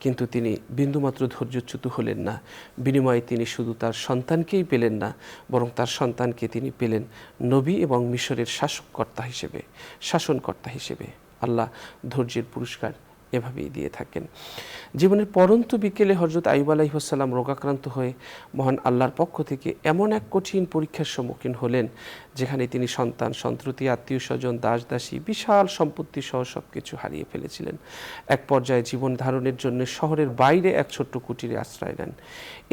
কিন্তু তিনি বিন্দুমাত্র ধৈর্যচ্যুত হলেন না। বিনিময়ে তিনি শুধু তার সন্তানকেই পেলেন না, বরং তার সন্তানকে তিনি পেলেন নবী এবং মিশরের শাসনকর্তা হিসেবে। আল্লাহ ধৈর্যের পুরস্কার এভাবেই দিয়ে থাকেন। জীবনের পরন্ত বিকেলে হযরত আইয়ুব আলাইহিস সালাম রোগাক্রান্ত হয়ে মহান আল্লাহর পক্ষ থেকে এমন এক কঠিন পরীক্ষার সম্মুখীন হলেন, যেখানে তিনি সন্তান, সন্ততি, আত্মীয় স্বজন, দাস দাসী, বিশাল সম্পত্তি সহ সব কিছু হারিয়ে ফেলেছিলেন। এক পর্যায়ে জীবন ধারণের জন্য শহরের বাইরে এক ছোট্ট কুটিরে আশ্রয় নেন।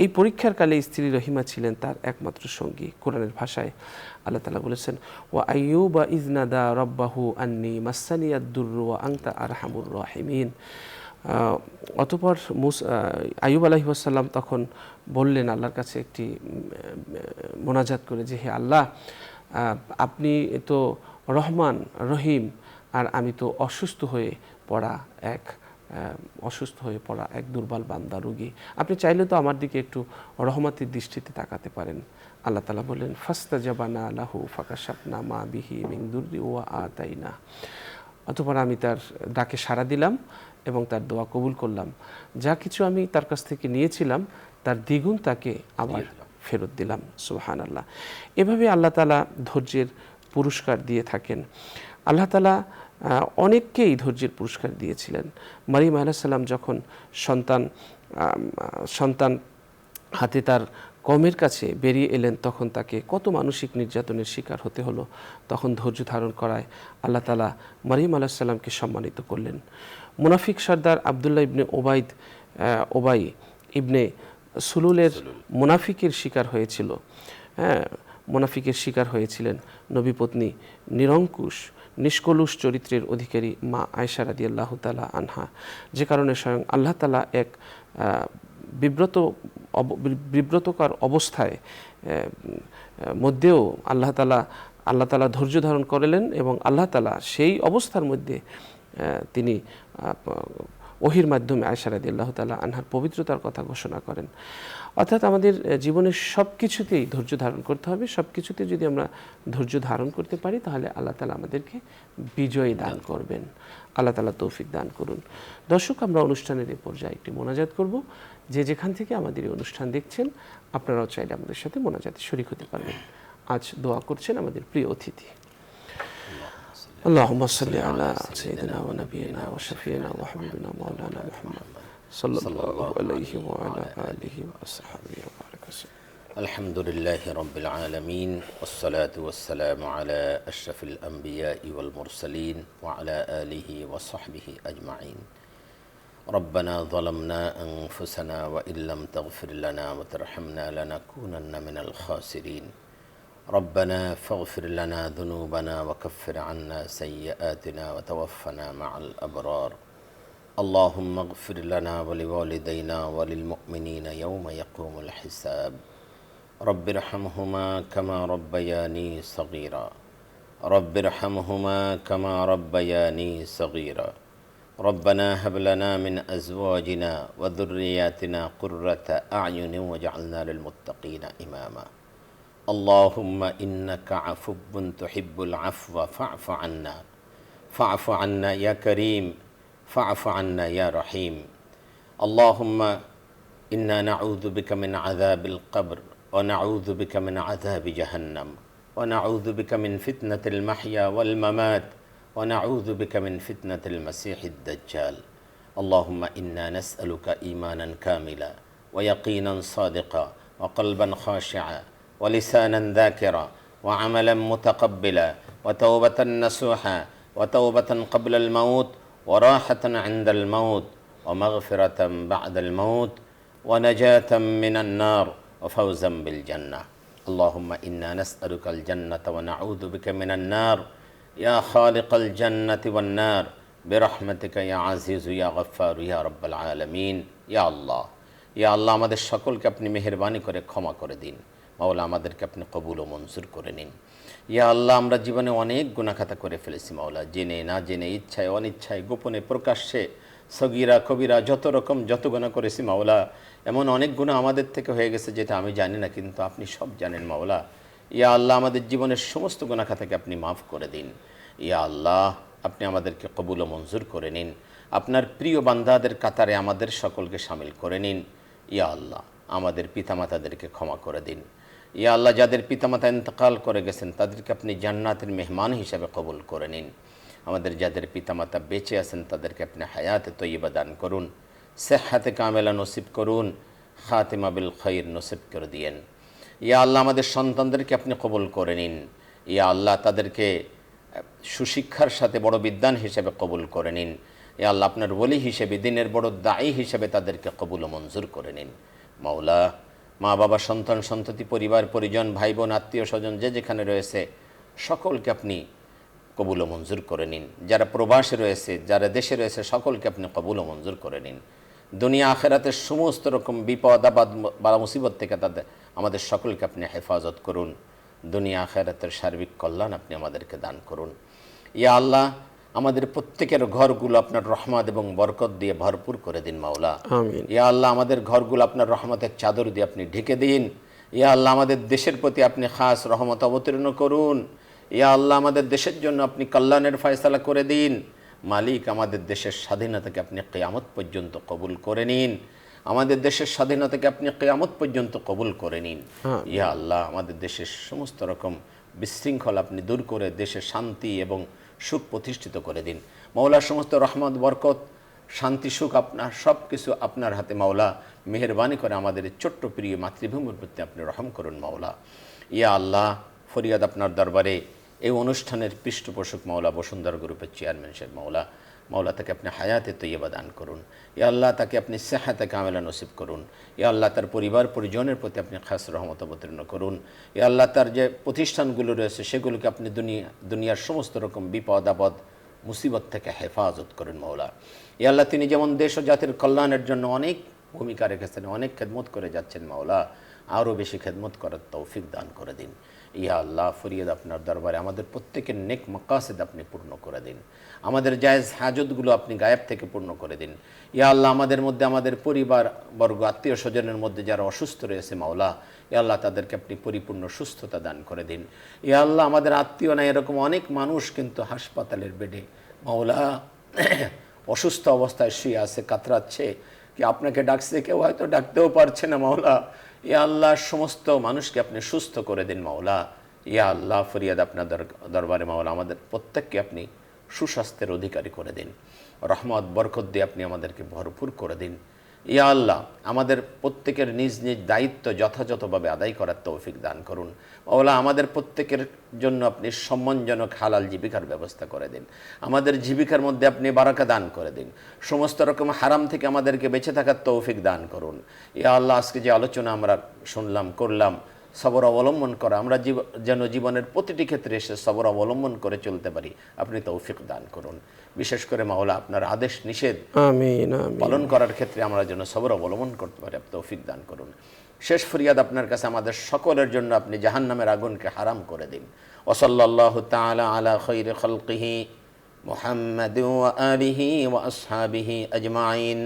এই পরীক্ষার কালে স্ত্রী রহিমা ছিলেন তার একমাত্র সঙ্গী। কোরআনের ভাষায় আল্লাহ তাআলা বলেছেন, ওয়া আইয়ুবা ইয নাদা রাব্বাহু আন্নী মাসসানিয়াদ দুররু ওয়া আনতা আরহামুর রাহিমিন। অতঃপর আইয়ুব আলাইহিস সালাম তখন বললেন আল্লাহর কাছে একটি মোনাজাত করে যে, হে আল্লাহ, আপনি তো রহমান রহিম, আর আমি তো অসুস্থ হয়ে পড়া এক দুর্বল বান্দা, রোগী। আপনি চাইলে তো আমার দিকে একটু রহমতের দৃষ্টিতে তাকাতে পারেন। আল্লাহ তাআলা বললেন, ফাস্তাজাবনা লাহু ফাকাশাফনা মা বিহি মিন দুররি ওয়া আতাইনা। অতঃপর আমি তার ডাকে সাড়া দিলাম এবং তার দোয়া কবুল করলাম। যা কিছু আমি তার কাছ থেকে নিয়েছিলাম তার দ্বিগুণ তাকে আবার ফেরত দিলাম। সুবহানাল্লাহ। এভাবে আল্লাহ তাআলা ধৈর্যের পুরস্কার দিয়ে থাকেন। আল্লাহ তাআলা অনেককেই ধৈর্যের পুরস্কার দিয়েছিলেন। মারিয়াম আলাইহিস সালাম যখন সন্তান হাতে তার কওমের কাছে বেরিয়ে এলেন, তখন তাকে কত মানসিক নির্যাতনের শিকার হতে হলো। তখন ধৈর্য ধারণ করায় আল্লাহ তাআলা মারিয়াম আলাইহিস সালামকে সম্মানিত করলেন। মুনাফিক সর্দার আব্দুল্লাহ ইবনে ওবাই ইবনে সুলুলের মুনাফিকের শিকার হয়েছিল। মুনাফিকের শিকার হয়েছিলেন নবী পত্নী নিরঙ্কুশ নিষ্কলুষ চরিত্রের অধিকারী মা আয়েশা রাদিয়াল্লাহু তাআলা আনহা, যে কারণে স্বয়ং আল্লাহ তাআলা এক বিব্রতকর অবস্থায় মধ্যেও আল্লাহ তাআলা ধৈর্য ধারণ করলেন এবং আল্লাহ তাআলা সেই অবস্থার মধ্যে তিনি ওহির মাধ্যমে আয়েশা রাদিয়াল্লাহু তাআলা আনহার পবিত্রতার কথা ঘোষণা করেন। অর্থাৎ আমাদের জীবনের সব কিছুতেই ধৈর্য ধারণ করতে হবে। সব কিছুতে যদি আমরা ধৈর্য ধারণ করতে পারি, তাহলে আল্লাহ তাআলা আমাদেরকে বিজয় দান করবেন। আল্লাহ তাআলা তৌফিক দান করুন। দর্শক, আমরা অনুষ্ঠানের এই পর্যায়ে একটি মোনাজাত করব। যে যেখান থেকে আমাদের এই অনুষ্ঠান দেখছেন, আপনারাও চাইলে আমাদের সাথে মোনাজাতে শরীক হতে পারবেন। আজ দোয়া করছেন আমাদের প্রিয় অতিথি। اللهم صل على سيدنا ونبينا وشفينا وحبيبنا مولانا محمد صلى الله عليه وعلى آله وصحبه وبارك وسلم. الحمد لله رب العالمين، والصلاة والسلام على أشرف الأنبياء والمرسلين وعلى آله وصحبه أجمعين. ربنا ظلمنا أنفسنا وإن لم تغفر لنا وترحمنا لنكونن من الخاسرين. ربنا فاغفر لنا ذنوبنا وكفر عنا سيئاتنا وتوفنا مع الأبرار. اللهم اغفر لنا ولوالدينا وللمؤمنين يوم يقوم الحساب. رب ارحمهما كما ربياني صغيرا. رب ارحمهما كما ربياني صغيرا. ربنا هب لنا من أزواجنا وذرياتنا قرة أعين واجعلنا للمتقين إماما اللهم إنك عفو تحب العفو فاعف عنا يا كريم فاعف عنا يا رحيم اللهم إنا نعوذ بك من عذاب القبر ونعوذ بك من عذاب جهنم ونعوذ بك من فتنة المحيا والممات ونعوذ بك من فتنة المسيح الدجال اللهم إنا نسألك إيمانا كاملا ويقينا صادقا وقلبا خاشعا ولسانا ذاكرا وعملا متقبلا وتوبة نصوحا وتوبة قبل الموت وراحة عند الموت ومغفرة بعد الموت ونجاة من النار وفوزا بالجنة اللهم إنا نسألك الجنة ونعوذ بك من النار يا خالق الجنة والنار برحمتك يا عزيز يا غفار يا رب العالمين يا الله يا الله আমাদের সকলকে আপনি মেহেরবানি করে ক্ষমা করে দিন মাওলা আমাদেরকে আপনি কবুল ও মঞ্জুর করে নিন ইয়া আল্লাহ আমরা জীবনে অনেক গুনাহ খাতা করে ফেলেছি মাওলা জেনে না জেনে ইচ্ছায় অনিচ্ছায় গোপনে প্রকাশ্যে সগীরা কবিরা যত গুনাহ করেছি মাওলা এমন অনেক গুনাহ আমাদের থেকে হয়ে গেছে যেটা আমি জানি না কিন্তু আপনি সব জানেন মাওলা ইয়া আল্লাহ আমাদের জীবনের সমস্ত গুনাহ খাতাকে আপনি মাফ করে দিন ইয়া আল্লাহ আপনি আমাদেরকে কবুল ও মঞ্জুর করে নিন আপনার প্রিয় বান্দাদের কাতারে আমাদের সকলকে শামিল করে নিন ইয়া আল্লাহ আমাদের পিতামাতাদেরকে ক্ষমা করে দিন ইয়া আল্লাহ যাদের পিতামাতা ইন্তেকাল করে গেছেন তাদেরকে আপনি জান্নাতের মেহমান হিসাবে কবুল করে নিন আমাদের যাদের পিতামাতা বেঁচে আছেন তাদেরকে আপনি হায়াতে তৈয়বা দান করুন সেহাতে কামেলা নসিব করুন খাতিমা বিল খৈর নসিব করে দিয়েন ইয়া আল্লাহ আমাদের সন্তানদেরকে আপনি কবুল করে নিন ইয়া আল্লাহ তাদেরকে সুশিক্ষার সাথে বড় বিদ্বান হিসেবে কবুল করে নিন ইয়া আল্লাহ আপনার ওলি হিসেবে দিনের বড় দায়ী হিসেবে তাদেরকে কবুল ও মঞ্জুর করে নিন মাওলা মা বাবা সন্তান সন্ততি পরিবার পরিজন ভাই বোন আত্মীয় স্বজন যে যেখানে রয়েছে সকলকে আপনি কবুল ও মঞ্জুর করে নিন যারা প্রবাসে রয়েছে যারা দেশে রয়েছে সকলকে আপনি কবুল ও মঞ্জুর করে নিন দুনিয়া আখেরাতের সমস্ত রকম বিপদ আপদ বা মুসিবত থেকে তাদের আমাদের সকলকে আপনি হেফাজত করুন দুনিয়া আখেরাতের সার্বিক কল্যাণ আপনি আমাদেরকে দান করুন ইয়া আল্লাহ আমাদের প্রত্যেকের ঘরগুলো আপনার রহমত এবং বরকত দিয়ে ভরপুর করে দিন মাওলা আমিন ইয়া আল্লাহ আমাদের ঘরগুলো আপনার রহমতের চাদর দিয়ে আপনি ঢেকে দিন ইয়া আল্লাহ আমাদের দেশের প্রতি আপনি খাস রহমত অবতীর্ণ করুন ইয়া আল্লাহ আমাদের দেশের জন্য আপনি কল্যাণের ফয়সালা করে দিন মালিক আমাদের দেশের স্বাধীনতাকে আপনি কিয়ামত পর্যন্ত কবুল করে নিন আমাদের দেশের স্বাধীনতাকে আপনি কিয়ামত পর্যন্ত কবুল করে নিন ইয়া আল্লাহ আমাদের দেশের সমস্ত রকম বিশৃঙ্খলা আপনি দূর করে দেশে শান্তি এবং সুখ প্রতিষ্ঠিত করে দিন মাওলা সমস্ত রহমত বরকত শান্তি সুখ আপনার সব কিছু আপনার হাতে মাওলা মেহেরবানি করে আমাদের ছোট্ট প্রিয় মাতৃভূমির প্রতি আপনি রহম করুন মাওলা ইয়া আল্লাহ ফরিয়াদ আপনার দরবারে এই অনুষ্ঠানের পৃষ্ঠপোষক মাওলা বসুন্ধরা গ্রুপের চেয়ারম্যান সাহেব মাওলা তাকে আপনি হায়াতে তৈয়বা দান করুন ইয়া আল্লাহ তাকে আপনি সেহাতে কামেলা নসিব করুন ইয়া আল্লাহ তার পরিবার পরিজনের প্রতি আপনি খাস রহমত অবতীর্ণ করুন ইয়া আল্লাহ তার যে প্রতিষ্ঠানগুলো রয়েছে সেগুলোকে আপনি দুনিয়ার সমস্ত রকম বিপদ আপদ মুসিবত থেকে হেফাজত করুন মাওলা ইয়া আল্লাহ তিনি যেমন দেশ ও জাতির কল্যাণের জন্য অনেক ভূমিকা রেখেছেন অনেক খেদমত করে যাচ্ছেন মাওলা আরও বেশি খেদমত করার তৌফিক দান করে দিন ইয়া আল্লাহ ফরিয়াদ আপনার দরবারে আমাদের প্রত্যেকের নেক মাকাসিদ আপনি পূর্ণ করে দিন আমাদের জায়েজ হাজতগুলো আপনি গায়েব থেকে পূর্ণ করে দিন ইয়া আল্লাহ আমাদের মধ্যে আমাদের পরিবার বর্গ আত্মীয় স্বজনের মধ্যে যারা অসুস্থ রয়েছে মাওলা ইয়া আল্লাহ তাদেরকে আপনি পরিপূর্ণ সুস্থতা দান করে দিন ইয়া আল্লাহ আমাদের আত্মীয় না এরকম অনেক মানুষ কিন্তু হাসপাতালের বেডে মাওলা অসুস্থ অবস্থায় শুয়ে আছে কাতরাচ্ছে কি আপনাকে ডাকছে কেউ হয়তো ডাকতেও পারছে না মাওলা ইয়া আল্লাহ সমস্ত মানুষকে আপনি সুস্থ করে দিন মাওলা ইয়া আল্লাহ ফরিয়াদ আপনার দরবারে মাওলা আমাদের প্রত্যেককে আপনি সুস্বাস্থ্যের অধিকারী করে দিন রহমত বরকত দিয়ে আপনি আমাদেরকে ভরপুর করে দিন ইয়া আল্লাহ আমাদের প্রত্যেকের নিজ নিজ দায়িত্ব যথাযথভাবে আদায় করার তৌফিক দান করুন মাওলা আমাদের প্রত্যেকের জন্য আপনি সম্মানজনক হালাল জীবিকার ব্যবস্থা করে দিন আমাদের জীবিকার মধ্যে আপনি বারাকা দান করে দিন সমস্ত রকম হারাম থেকে আমাদেরকে বেঁচে থাকার তৌফিক দান করুন ইয়া আল্লাহ আজকে যে আলোচনা আমরা শুনলাম করলাম সবর অবলম্বন করা আমরা যেন জীবনের প্রতিটি ক্ষেত্রে এসে সবর অবলম্বন করে চলতে পারি আপনি তৌফিক দান করুন বিশেষ করে মাওলা আপনার আদেশ নিষেধ আমিন পালন করার ক্ষেত্রে আমরা যেন সবর অবলম্বন করতে পারি আপনি তৌফিক দান করুন শেষ ফরিয়াদ আপনার কাছে আমাদের সকলের জন্য আপনি জাহান্নামের আগুনকে হারাম করে দিন ওয়া সাল্লাল্লাহু তাআলা আলা খায়রি খালকিহি محمد وآله وأصحابه أجمعين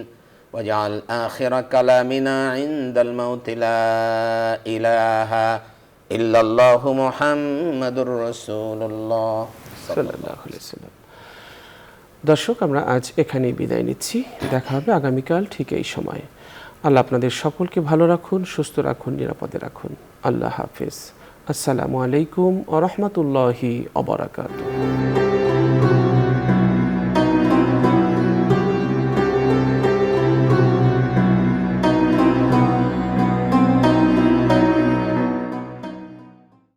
واجعل آخر كلامنا عند الموت لا إله إلا الله محمد رسول الله সাল্লাল্লাহু আলাইহি ওয়াসাল্লাম। দর্শক, আমরা আজ এখানেই বিদায় নিচ্ছি। দেখা হবে আগামীকাল ঠিক এই সময়। আল্লাহ আপনাদের সকলকে ভালো রাখুন, সুস্থ রাখুন, নিরাপদে রাখুন। আল্লাহ হাফেজ। আসসালামু আলাইকুম ওয়া রাহমাতুল্লাহি ওয়া বারাকাতুহু।